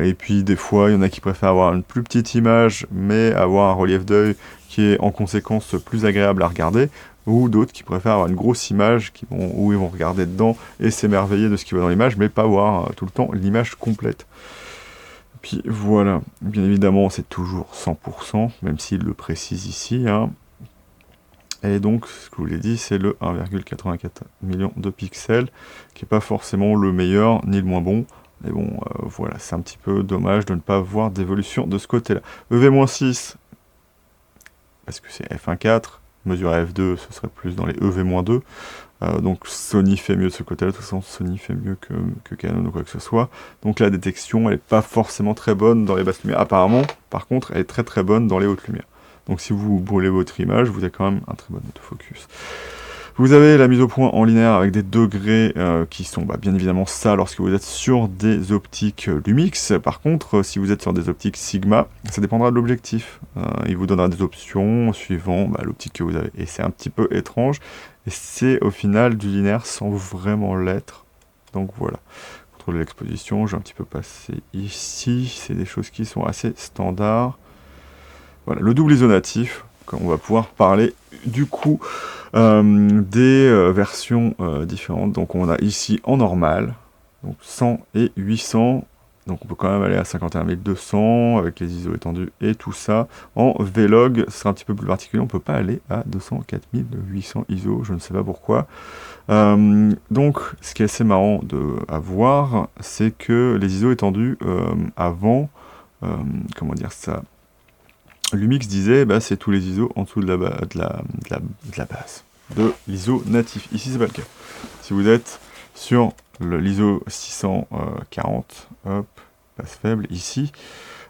Et puis des fois, il y en a qui préfèrent avoir une plus petite image, mais avoir un relief d'œil qui est en conséquence plus agréable à regarder, ou d'autres qui préfèrent avoir une grosse image où ils vont regarder dedans et s'émerveiller de ce qui va dans l'image, mais pas voir tout le temps l'image complète. Puis voilà, bien évidemment, c'est toujours 100%, même s'il le précise ici, hein. Et donc, ce que je vous l'ai dit, c'est le 1,84 million de pixels, qui n'est pas forcément le meilleur ni le moins bon. Mais bon, voilà, c'est un petit peu dommage de ne pas voir d'évolution de ce côté-là. EV-6, parce que c'est f1.4, mesure à f2, ce serait plus dans les EV-2. Donc Sony fait mieux de ce côté-là, de toute façon Sony fait mieux que Canon ou quoi que ce soit. Donc la détection, elle n'est pas forcément très bonne dans les basses lumières. Apparemment, par contre, elle est très très bonne dans les hautes lumières. Donc si vous brûlez votre image, vous avez quand même un très bon autofocus. Vous avez la mise au point en linéaire avec des degrés qui sont bien évidemment ça lorsque vous êtes sur des optiques Lumix. Par contre, si vous êtes sur des optiques Sigma, ça dépendra de l'objectif. Il vous donnera des options suivant l'optique que vous avez. Et c'est un petit peu étrange. Et c'est au final du linéaire sans vraiment l'être. Donc voilà. Contrôler l'exposition, je vais un petit peu passer ici. C'est des choses qui sont assez standards. Voilà, le double ISO natif. On va pouvoir parler du coup des versions différentes. Donc on a ici en normal, donc 100 et 800. Donc on peut quand même aller à 51200 avec les ISO étendus et tout ça. En Vlog, c'est un petit peu plus particulier, on peut pas aller à 204 800 ISO, je ne sais pas pourquoi. Donc ce qui est assez marrant à voir, c'est que les ISO étendus avant, comment dire ça, Lumix disait c'est tous les ISO en dessous de la base, de l'ISO natif. Ici c'est pas le cas. Si vous êtes sur l'ISO 640, hop, passe faible, ici,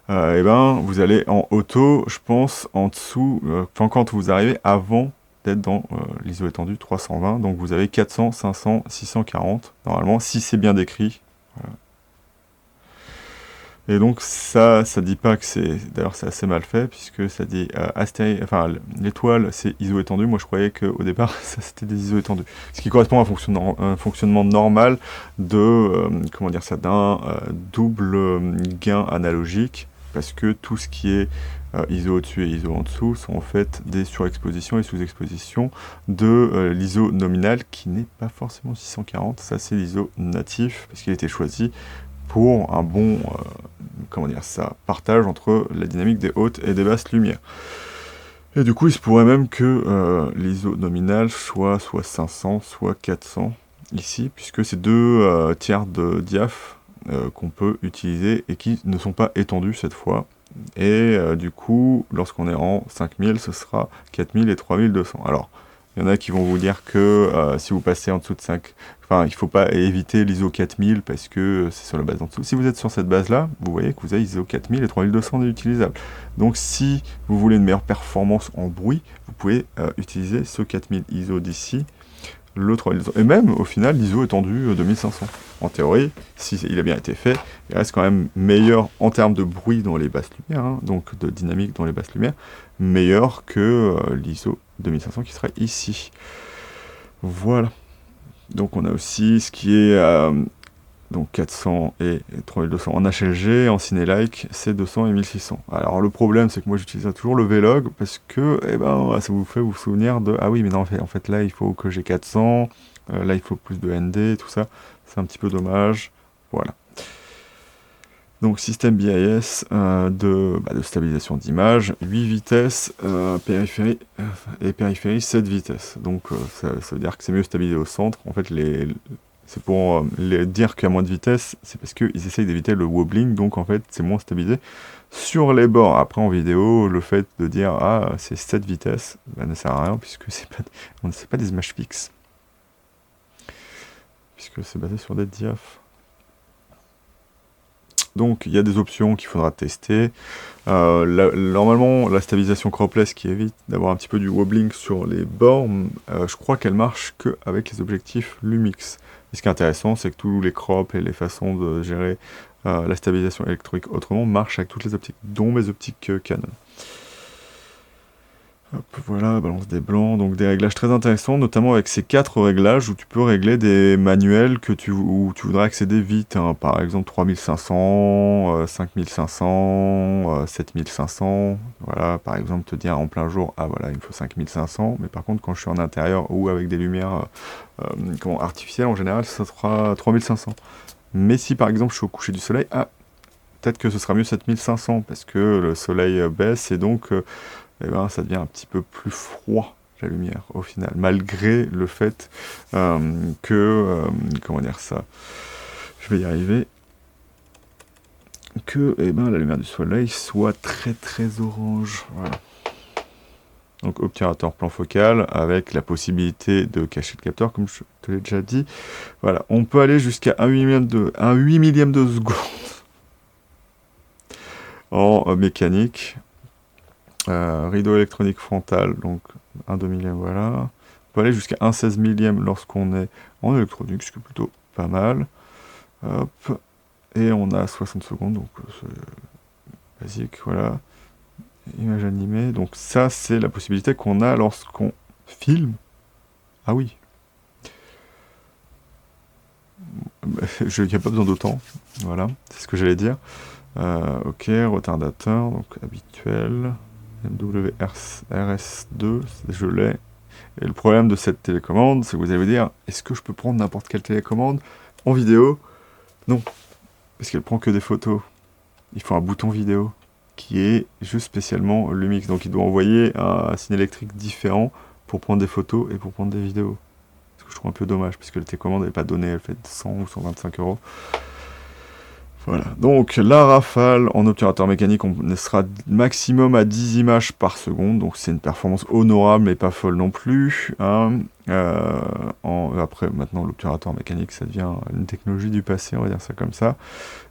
vous allez en auto, je pense, en dessous, quand vous arrivez avant d'être dans l'ISO étendu 320, donc vous avez 400, 500, 640, normalement, si c'est bien décrit. Voilà. Et donc ça dit pas que c'est... D'ailleurs c'est assez mal fait, puisque ça dit l'étoile c'est ISO étendu. Moi je croyais qu'au départ ça c'était des ISO étendus. Ce qui correspond à un fonctionnement normal de, d'un double gain analogique, parce que tout ce qui est ISO au-dessus et ISO en dessous sont en fait des surexpositions et sous-expositions de l'ISO nominal, qui n'est pas forcément 640, ça c'est l'ISO natif, parce qu'il a été choisi pour un bon partage entre la dynamique des hautes et des basses lumières. Et du coup, il se pourrait même que l'ISO nominal soit 500, soit 400 ici, puisque c'est deux tiers de diaph qu'on peut utiliser et qui ne sont pas étendus cette fois. Et du coup, lorsqu'on est en 5000, ce sera 4000 et 3200. Alors, il y en a qui vont vous dire que si vous passez en dessous de 5... Enfin, il ne faut pas éviter l'ISO 4000 parce que c'est sur la base en dessous. Si vous êtes sur cette base-là, vous voyez que vous avez ISO 4000 et 3200 d'utilisable. Donc, si vous voulez une meilleure performance en bruit, vous pouvez utiliser ce 4000 ISO d'ici, le 3200. Et même, au final, l'ISO étendu 2500. En théorie, si il a bien été fait, il reste quand même meilleur en termes de bruit dans les basses lumières, hein, donc de dynamique dans les basses lumières, meilleur que l'ISO 2500 qui serait ici. Voilà. Donc on a aussi ce qui est donc 400 et 3200 en HLG, en Ciné-like, c'est 200 et 1600. Alors le problème, c'est que moi j'utilise toujours le Vlog parce que eh ben, ça vous fait vous souvenir de ah oui, mais non, en fait là il faut que j'ai 400, là il faut plus de ND, tout ça. C'est un petit peu dommage. Voilà. Donc système BIS de stabilisation d'image, 8 vitesses, périphérie et périphérie 7 vitesses. Donc ça veut dire que c'est mieux stabilisé au centre. En fait, c'est pour dire qu'il y a moins de vitesse, c'est parce qu'ils essayent d'éviter le wobbling, donc en fait c'est moins stabilisé. Sur les bords, après en vidéo, le fait de dire ah c'est 7 vitesses, ne sert à rien puisque c'est pas des images fixes. Puisque c'est basé sur des diaphes. Donc il y a des options qu'il faudra tester. Normalement, la stabilisation cropless qui évite d'avoir un petit peu du wobbling sur les bords, je crois qu'elle marche qu'avec les objectifs Lumix. Et ce qui est intéressant, c'est que tous les crops et les façons de gérer la stabilisation électronique autrement marchent avec toutes les optiques, dont mes optiques Canon. Hop, voilà, balance des blancs, donc des réglages très intéressants, notamment avec ces 4 réglages où tu peux régler des manuels où tu voudrais accéder vite, hein, par exemple 3500, 5500, 7500, voilà, par exemple te dire en plein jour, ah voilà, il me faut 5500, mais par contre quand je suis en intérieur ou avec des lumières artificielles, en général, ça sera 3500. Mais si par exemple je suis au coucher du soleil, peut-être que ce sera mieux 7500, parce que le soleil baisse et donc... et ben, ça devient un petit peu plus froid, la lumière, au final, malgré le fait comment dire ça, je vais y arriver, que la lumière du soleil soit très très orange, voilà. Donc obturateur plan focal, avec la possibilité de cacher le capteur, comme je te l'ai déjà dit. Voilà, on peut aller jusqu'à 1/8 millième de seconde en mécanique. Rideau électronique frontal, donc 1/2 millième, voilà. On peut aller jusqu'à 1/16 millième lorsqu'on est en électronique, ce qui est plutôt pas mal. Hop. Et on a 60 secondes, donc c'est basique, voilà. Image animée, donc ça c'est la possibilité qu'on a lorsqu'on filme. Ah oui. Il n'y a pas besoin d'autant, voilà, c'est ce que j'allais dire. Ok, retardateur, donc habituel. MWRS2, je l'ai. Et le problème de cette télécommande, c'est que vous allez vous dire, est-ce que je peux prendre n'importe quelle télécommande en vidéo? Non, parce qu'elle prend que des photos. Il faut un bouton vidéo qui est juste spécialement Lumix. Donc il doit envoyer un signe électrique différent pour prendre des photos et pour prendre des vidéos. Ce que je trouve un peu dommage, puisque la télécommande n'est pas donnée, elle fait 100 ou 125 €. Voilà, donc la Rafale en obturateur mécanique, on sera maximum à 10 images par seconde, donc c'est une performance honorable mais pas folle non plus, hein. Après, maintenant l'obturateur mécanique ça devient une technologie du passé, on va dire ça comme ça.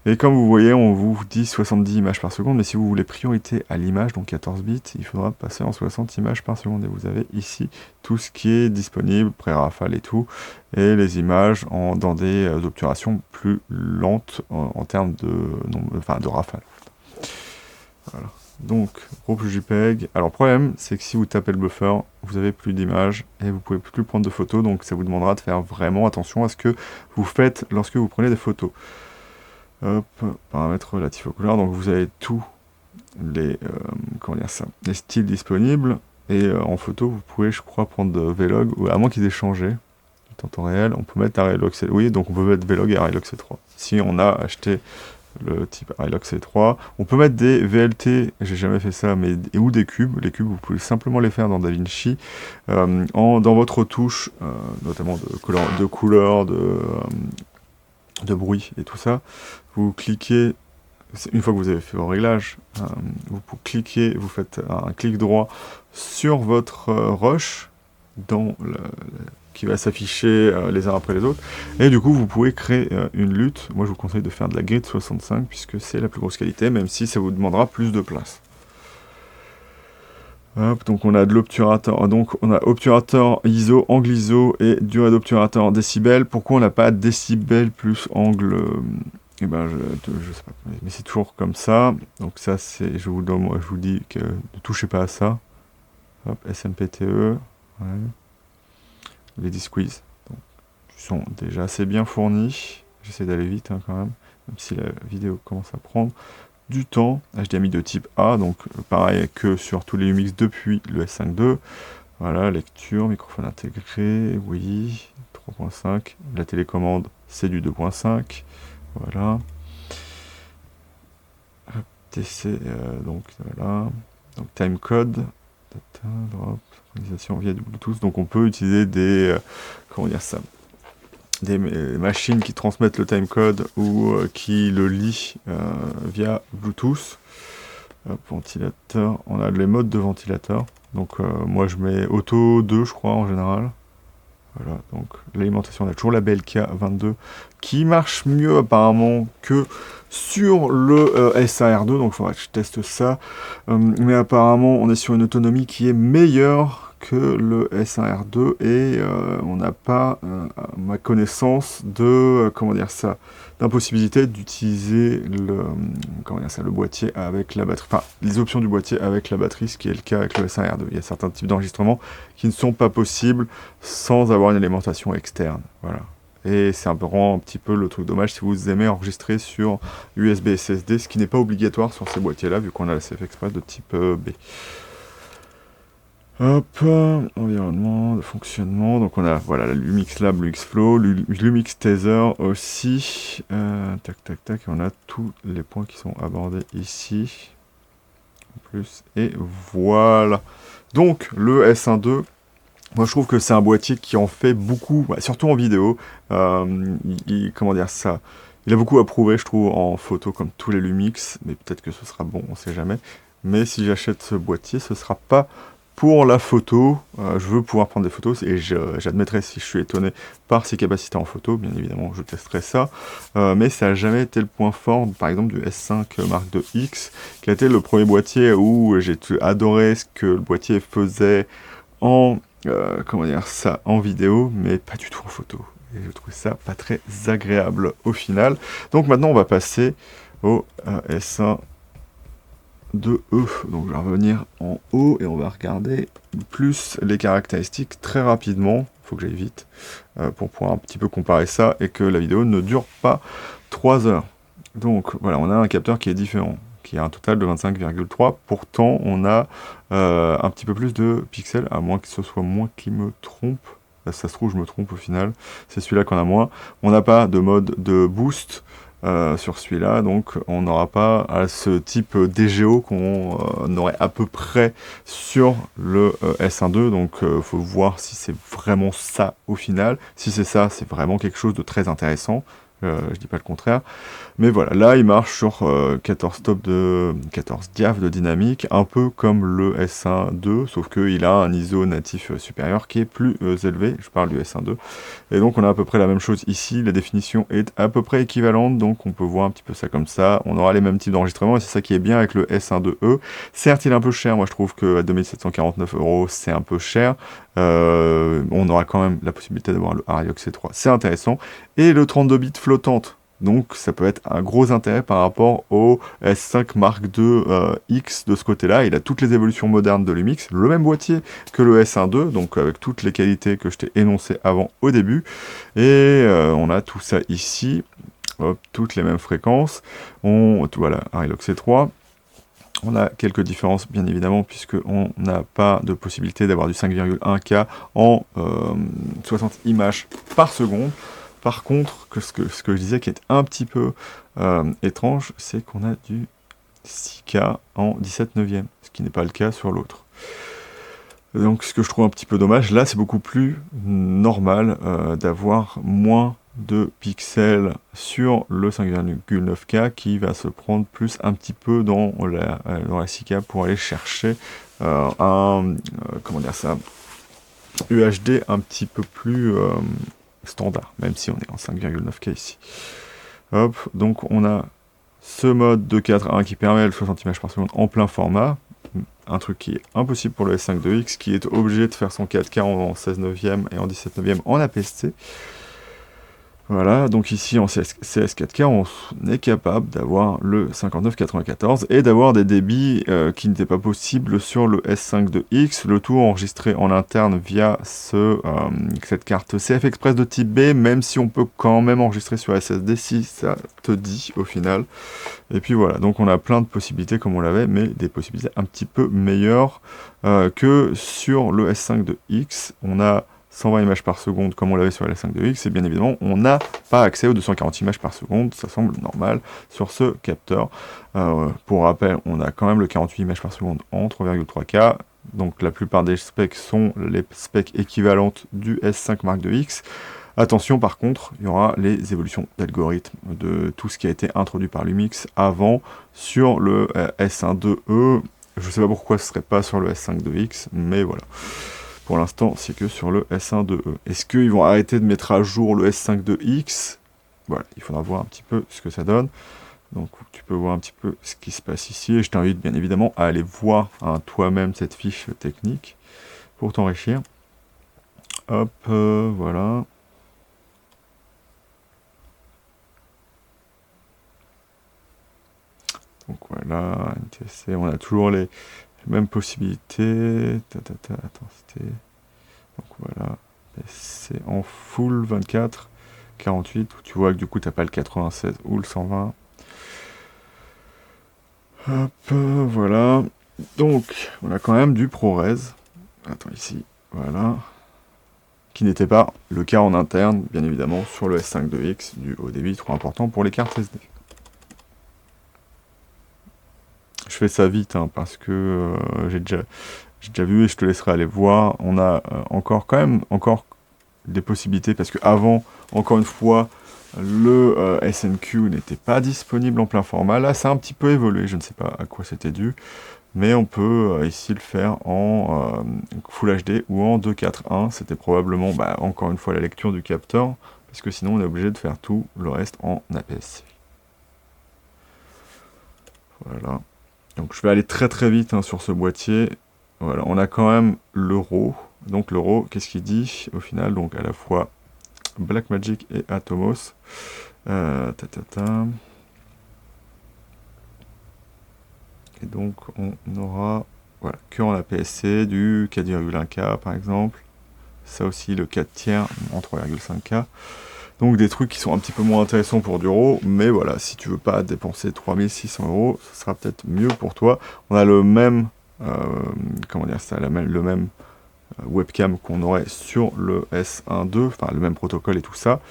Et comme vous voyez, on vous dit 70 images par seconde, mais si vous voulez priorité à l'image, donc 14 bits, il faudra passer en 60 images par seconde. Et vous avez ici tout ce qui est disponible, pré-Rafale et tout, et les images dans des obturations plus lentes en termes de Rafale. Voilà. Donc, groupe JPEG. Alors, le problème, c'est que si vous tapez le buffer, vous avez plus d'images et vous pouvez plus prendre de photos, donc ça vous demandera de faire vraiment attention à ce que vous faites lorsque vous prenez des photos. Hop, paramètres relatifs aux couleurs, donc vous avez tous les, les styles disponibles, et en photo, vous pouvez, je crois, prendre de Vlog, ou à moins qu'ils aient changé, en temps réel, on peut mettre Arial C3, oui, donc on peut mettre Vlog et Arial C3, si on a acheté le type Hilux C3. On peut mettre des VLT, j'ai jamais fait ça, mais ou des cubes. Les cubes, vous pouvez simplement les faire dans DaVinci, dans votre touche, notamment de couleur, de bruit et tout ça. Vous cliquez, une fois que vous avez fait vos réglages, vous cliquez, vous faites un clic droit sur votre rush, qui va s'afficher les uns après les autres, et du coup vous pouvez créer une lutte. Moi je vous conseille de faire de la grid 65 puisque c'est la plus grosse qualité, même si ça vous demandera plus de place. Hop, donc on a de l'obturateur, donc on a obturateur ISO, angle ISO et durée d'obturateur en décibels. Pourquoi on n'a pas décibels plus angle eh ben je sais pas, mais c'est toujours comme ça. Donc ça c'est, je vous dis que ne touchez pas à ça. Hop, SMPTE, ouais. Les D-Squeeze sont déjà assez bien fournis. J'essaie d'aller vite quand même si la vidéo commence à prendre du temps. HDMI de type A, donc pareil que sur tous les UMX depuis le S5 II. Voilà, lecture, microphone intégré, oui, 3.5. La télécommande, c'est du 2.5. Voilà. TC, donc voilà. Donc timecode, data, drop, synchronisation via du Bluetooth. Donc on peut utiliser des, comment dire ça, des machines qui transmettent le timecode ou qui le lit via Bluetooth. Hop, ventilateur, on a les modes de ventilateur. Donc moi je mets auto 2 je crois en général. Voilà, donc l'alimentation, on a toujours la BLK22 qui marche mieux apparemment que sur le SAR2, donc il faudra que je teste ça. Mais apparemment on est sur une autonomie qui est meilleure que le SAR2 et on n'a pas, à ma connaissance, de, comment dire ça, d'impossibilité d'utiliser le boîtier avec la batterie, enfin les options du boîtier avec la batterie, ce qui est le cas avec le SAR2. Il y a certains types d'enregistrements qui ne sont pas possibles sans avoir une alimentation externe, voilà. Et c'est un petit peu le truc dommage si vous aimez enregistrer sur USB SSD, ce qui n'est pas obligatoire sur ces boîtiers-là, vu qu'on a la CF Express de type B. Hop, environnement, de fonctionnement, donc on a voilà l'Umix Lab, l'Umix Flow, l'Umix Tether aussi, tac tac tac, et on a tous les points qui sont abordés ici, en plus, et voilà. Donc le S1 II, moi je trouve que c'est un boîtier qui en fait beaucoup, surtout en vidéo, comment dire ça, il a beaucoup à prouver je trouve en photo comme tous les Lumix, mais peut-être que ce sera bon, on sait jamais, mais si j'achète ce boîtier, ce sera pas pour la photo, je veux pouvoir prendre des photos et j'admettrai si je suis étonné par ses capacités en photo, bien évidemment je testerai ça, mais ça n'a jamais été le point fort, par exemple du S5 Mark II X, qui a été le premier boîtier où j'ai adoré ce que le boîtier faisait en, comment dire ça, en vidéo, mais pas du tout en photo. Et je trouve ça pas très agréable au final. Donc maintenant on va passer au S1 de E. Donc je vais revenir en haut et on va regarder plus les caractéristiques très rapidement. Il faut que j'aille vite pour pouvoir un petit peu comparer ça et que la vidéo ne dure pas 3 heures. Donc voilà, on a un capteur qui est différent, qui a un total de 25,3. Pourtant, on a un petit peu plus de pixels, à moins que ce soit moi qui me trompe. Là, ça se trouve, je me trompe au final. C'est celui-là qu'on a moins. On n'a pas de mode de boost. Sur celui-là, donc on n'aura pas ce type DGO qu'on aurait à peu près sur le S1 II, donc faut voir si c'est vraiment ça au final. Si c'est ça, c'est vraiment quelque chose de très intéressant. Je dis pas le contraire, mais voilà, là il marche sur 14 diaph de dynamique, un peu comme le S1 II, sauf qu'il a un ISO natif supérieur qui est plus élevé, je parle du S1 II, et donc on a à peu près la même chose ici, la définition est à peu près équivalente, donc on peut voir un petit peu ça comme ça, on aura les mêmes types d'enregistrement, et c'est ça qui est bien avec le S1 IIe, certes il est un peu cher, moi je trouve qu'à 2749 € c'est un peu cher, on aura quand même la possibilité d'avoir le Hilux C3, c'est intéressant, et le 32 bits flottante, donc ça peut être un gros intérêt par rapport au S5 Mark II X de ce côté-là. Il a toutes les évolutions modernes de l'Umix, le même boîtier que le S1 II, donc avec toutes les qualités que je t'ai énoncées avant au début. Et on a tout ça ici, hop, toutes les mêmes fréquences. Voilà, Hilux C3. On a quelques différences, bien évidemment, puisqu'on n'a pas de possibilité d'avoir du 5,1K en 60 images par seconde. Par contre, ce que je disais qui est un petit peu étrange, c'est qu'on a du 6K en 17 neuvième, ce qui n'est pas le cas sur l'autre. Donc ce que je trouve un petit peu dommage, là c'est beaucoup plus normal d'avoir moins de pixels sur le 5,9K qui va se prendre plus un petit peu dans la 6K pour aller chercher comment dire ça, UHD un petit peu plus standard, même si on est en 5,9K ici. Hop, donc on a ce mode 2.4.1 qui permet le 60 images par seconde en plein format, un truc qui est impossible pour le S5 2X, qui est obligé de faire son 4K en 16 neuvième et en 17 neuvième en APS-C. Voilà, donc ici en CS4K, on est capable d'avoir le 59-94 et d'avoir des débits qui n'étaient pas possibles sur le S5 2X, le tout enregistré en interne via cette carte CF Express de type B, même si on peut quand même enregistrer sur SSD si ça te dit au final. Et puis voilà, donc on a plein de possibilités comme on l'avait, mais des possibilités un petit peu meilleures que sur le S5 2X. On a 120 images par seconde comme on l'avait sur la 5 2X, et bien évidemment on n'a pas accès aux 240 images par seconde, ça semble normal sur ce capteur. Pour rappel, on a quand même le 48 images par seconde en 3,3K, donc la plupart des specs sont les specs équivalentes du S5 Mark IIX. Attention par contre, il y aura les évolutions d'algorithmes de tout ce qui a été introduit par Lumix avant sur le S1.2E. Je ne sais pas pourquoi ce ne serait pas sur le S5 2X, mais voilà. Pour l'instant, c'est que sur le S1.2E. Est-ce qu'ils vont arrêter de mettre à jour le S5 2X? Voilà, il faudra voir un petit peu ce que ça donne. Donc tu peux voir un petit peu ce qui se passe ici. Et je t'invite bien évidemment à aller voir toi-même cette fiche technique pour t'enrichir. Hop, voilà. Donc voilà, NTSC, on a toujours les mêmes possibilités. Attends, c'était... Donc voilà, c'est en full 24, 48, où tu vois que du coup t'as pas le 96 ou le 120. Hop, voilà. Donc, on a quand même du ProRes. Attends, ici, voilà. Qui n'était pas le cas en interne, bien évidemment, sur le S5 2X, du haut débit trop important pour les cartes SD. Je fais ça vite, hein, parce que j'ai déjà vu et je te laisserai aller voir. On a encore des possibilités, parce que avant, encore une fois, le SNQ n'était pas disponible en plein format. Là, ça a un petit peu évolué, je ne sais pas à quoi c'était dû, mais on peut ici le faire en Full HD ou en 2.4.1. C'était probablement, encore une fois, la lecture du capteur, parce que sinon on est obligé de faire tout le reste en APS-C. Voilà. Donc je vais aller très très vite sur ce boîtier. Voilà, on a quand même l'euro. Donc l'euro, qu'est-ce qu'il dit au final? Donc à la fois Blackmagic et Atomos. Et donc on aura, voilà, que en APS-C du 4,1K par exemple. Ça aussi le 4 tiers en 3,5K. Donc des trucs qui sont un petit peu moins intéressants pour du RAW, mais voilà, si tu veux pas dépenser 3600 €, ce sera peut-être mieux pour toi. On a le même, comment dire ça, le même webcam qu'on aurait sur le S1.2, enfin le même protocole et tout ça.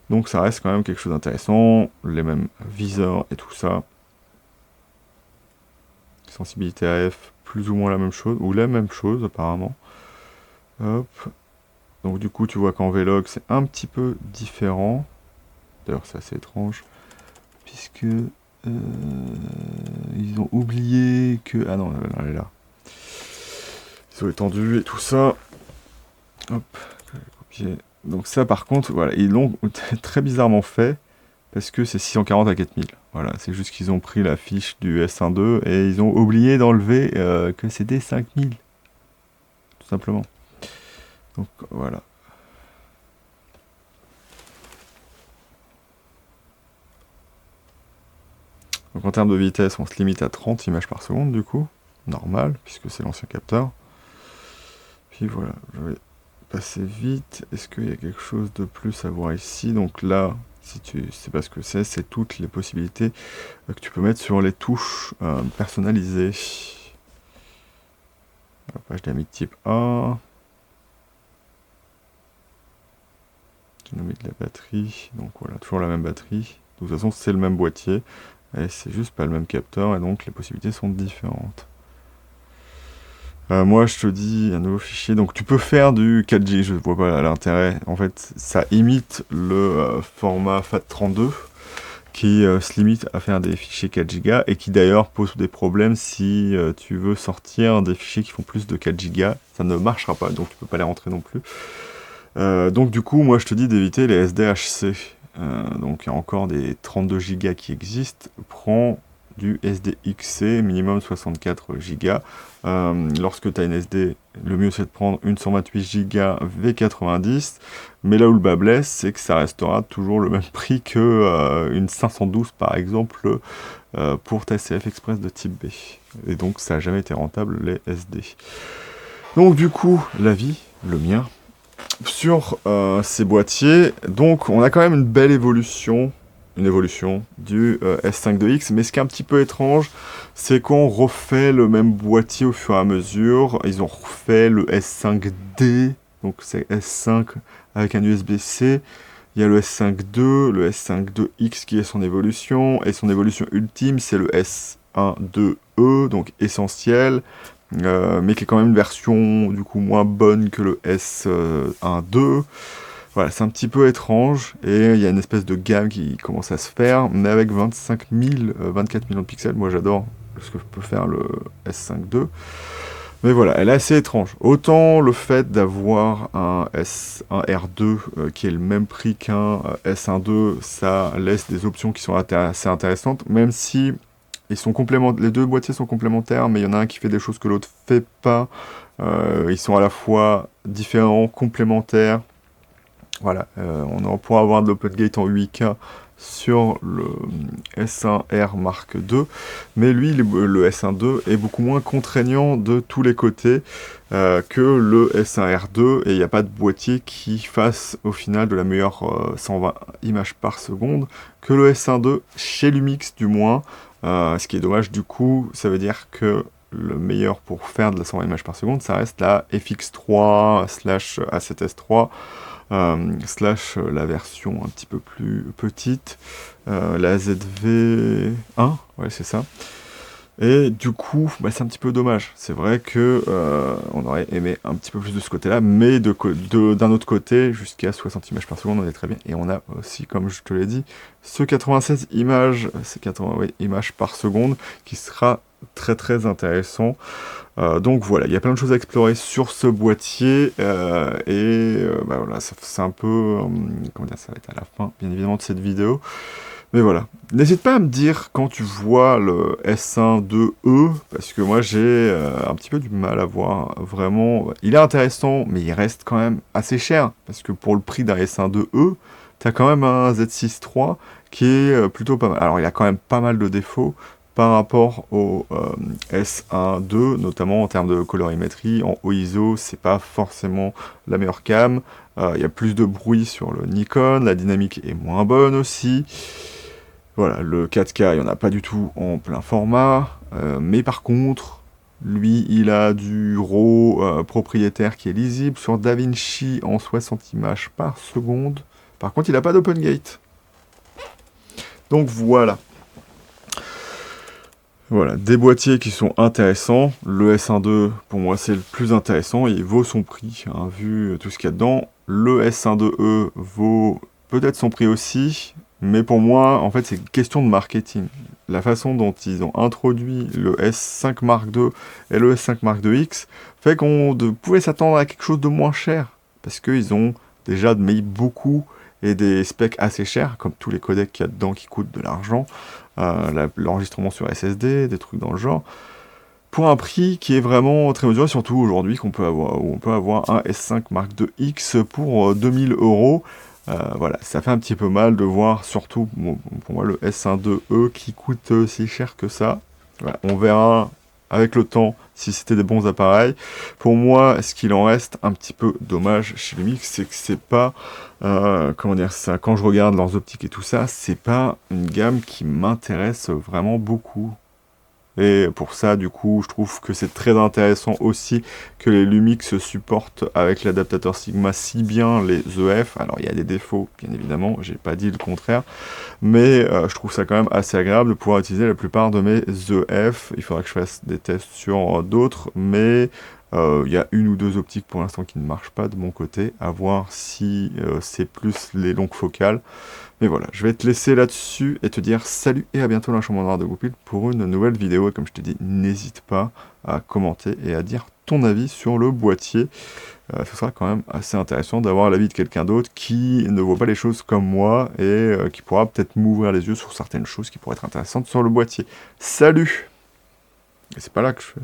Donc ça reste quand même quelque chose d'intéressant, les mêmes viseurs et tout ça. Sensibilité AF, plus ou moins la même chose, ou la même chose apparemment. Hop. Donc du coup tu vois qu'en Vlog c'est un petit peu différent. D'ailleurs c'est assez étrange, puisque ils ont oublié que... Ah non, elle est là. Ils ont étendu et tout ça. Hop, copier. Donc ça par contre, voilà, ils l'ont très bizarrement fait, parce que c'est 640 à 4000. Voilà, c'est juste qu'ils ont pris la fiche du S1.2 et ils ont oublié d'enlever que c'était 5000. Tout simplement. Donc voilà. Donc en termes de vitesse, on se limite à 30 images par seconde du coup. Normal, puisque c'est l'ancien capteur. Puis voilà, je vais passer vite. Est-ce qu'il y a quelque chose de plus à voir ici? Donc là, si tu sais pas ce que c'est toutes les possibilités que tu peux mettre sur les touches personnalisées. La page d'amis type A. J'ai nommé de la batterie, donc voilà, toujours la même batterie. De toute façon, c'est le même boîtier, et c'est juste pas le même capteur, et donc les possibilités sont différentes. Moi, je te dis un nouveau fichier. Donc, tu peux faire du 4G. Je vois pas l'intérêt. En fait, ça imite le format FAT32 qui se limite à faire des fichiers 4 Go et qui d'ailleurs pose des problèmes si tu veux sortir des fichiers qui font plus de 4 Go. Ça ne marchera pas, donc tu peux pas les rentrer non plus. Donc, du coup, moi, je te dis d'éviter les SDHC. Donc, il y a encore des 32 Go qui existent. Prends du SDXC, minimum 64 Go. Lorsque tu as une SD, le mieux c'est de prendre une 128 Go V90, mais là où le bas blesse, c'est que ça restera toujours le même prix que une 512 par exemple pour ta CF Express de type B. Et donc ça n'a jamais été rentable les SD. Donc du coup, l'avis, le mien, sur ces boîtiers, donc on a quand même une belle évolution du S5-2X, mais ce qui est un petit peu étrange, c'est qu'on refait le même boîtier au fur et à mesure. Ils ont refait le S5D, donc c'est S5 avec un USB-C. Il y a le S5-2, le S5-2X qui est son évolution, et son évolution ultime, c'est le S1-2E, donc essentiel, mais qui est quand même une version du coup moins bonne que le S1-2. Voilà, c'est un petit peu étrange, et il y a une espèce de gamme qui commence à se faire, mais avec 24 millions de pixels, moi j'adore ce que peut faire le S5-2. Mais voilà, elle est assez étrange. Autant le fait d'avoir un R2 qui est le même prix qu'un S1-2, ça laisse des options qui sont assez intéressantes, même si les deux boîtiers sont complémentaires, mais il y en a un qui fait des choses que l'autre fait pas. Ils sont à la fois différents, complémentaires. Voilà, on pourra avoir de l'OpenGate en 8K sur le S1R Mark II, mais lui, le S1-2 est beaucoup moins contraignant de tous les côtés que le S1R2, et il n'y a pas de boîtier qui fasse au final de la meilleure 120 images par seconde que le S1-2, chez Lumix du moins, ce qui est dommage du coup, ça veut dire que le meilleur pour faire de la 120 images par seconde, ça reste la FX3/A7S3, la version un petit peu plus petite, la ZV1, ouais c'est ça. Et du coup, bah, c'est un petit peu dommage. C'est vrai que on aurait aimé un petit peu plus de ce côté-là, mais d'un autre côté, jusqu'à 60 images par seconde, on est très bien. Et on a aussi, comme je te l'ai dit, ce 96 images, ces 80 images par seconde, qui sera très très intéressant. Donc voilà, il y a plein de choses à explorer sur ce boîtier, bah voilà, c'est un peu, comment dire, ça va être à la fin, bien évidemment, de cette vidéo. Mais voilà, n'hésite pas à me dire quand tu vois le S1-2E, parce que moi j'ai un petit peu du mal à voir vraiment. Il est intéressant, mais il reste quand même assez cher, parce que pour le prix d'un S1-2E, t'as quand même un Z6 III qui est plutôt pas mal. Alors il a quand même pas mal de défauts par rapport au S1-2, notamment en termes de colorimétrie. En haut ISO, c'est pas forcément la meilleure cam. Il y a plus de bruit sur le Nikon, la dynamique est moins bonne aussi. Voilà, le 4K, il n'y en a pas du tout en plein format, mais par contre, lui, il a du RAW propriétaire qui est lisible sur DaVinci en 60 images par seconde. Par contre, il n'a pas d'OpenGate. Donc voilà. Voilà, des boîtiers qui sont intéressants. Le S1-2, pour moi, c'est le plus intéressant. Il vaut son prix, hein, vu tout ce qu'il y a dedans. Le S1-2E vaut peut-être son prix aussi. Mais pour moi, en fait, c'est une question de marketing. La façon dont ils ont introduit le S5 Mark II et le S5 Mark IIX fait qu'on pouvait s'attendre à quelque chose de moins cher. Parce qu'ils ont déjà mis beaucoup et des specs assez chers, comme tous les codecs qu'il y a dedans qui coûtent de l'argent. L'enregistrement sur SSD, des trucs dans le genre. Pour un prix qui est vraiment très mesuré, surtout aujourd'hui, où on peut avoir un S5 Mark IIX pour 2000 €. Voilà, ça fait un petit peu mal de voir, surtout pour moi, le S1-2E qui coûte si cher que ça. Voilà, on verra avec le temps si c'était des bons appareils. Pour moi, ce qu'il en reste un petit peu dommage chez Lumix, c'est que c'est pas, comment dire ça, quand je regarde leurs optiques et tout ça, c'est pas une gamme qui m'intéresse vraiment beaucoup. Et pour ça, du coup, je trouve que c'est très intéressant aussi que les Lumix supportent avec l'adaptateur Sigma si bien les EF. Alors, il y a des défauts, bien évidemment, j'ai pas dit le contraire, mais je trouve ça quand même assez agréable de pouvoir utiliser la plupart de mes EF. Il faudra que je fasse des tests sur d'autres, mais il y a une ou deux optiques pour l'instant qui ne marchent pas de mon côté, à voir si c'est plus les longues focales. Mais voilà, je vais te laisser là-dessus et te dire salut et à bientôt dans la chambre noire de Goupil pour une nouvelle vidéo. Et comme je t'ai dit, n'hésite pas à commenter et à dire ton avis sur le boîtier. Ce sera quand même assez intéressant d'avoir l'avis de quelqu'un d'autre qui ne voit pas les choses comme moi et qui pourra peut-être m'ouvrir les yeux sur certaines choses qui pourraient être intéressantes sur le boîtier. Salut! Et c'est pas là que je fais...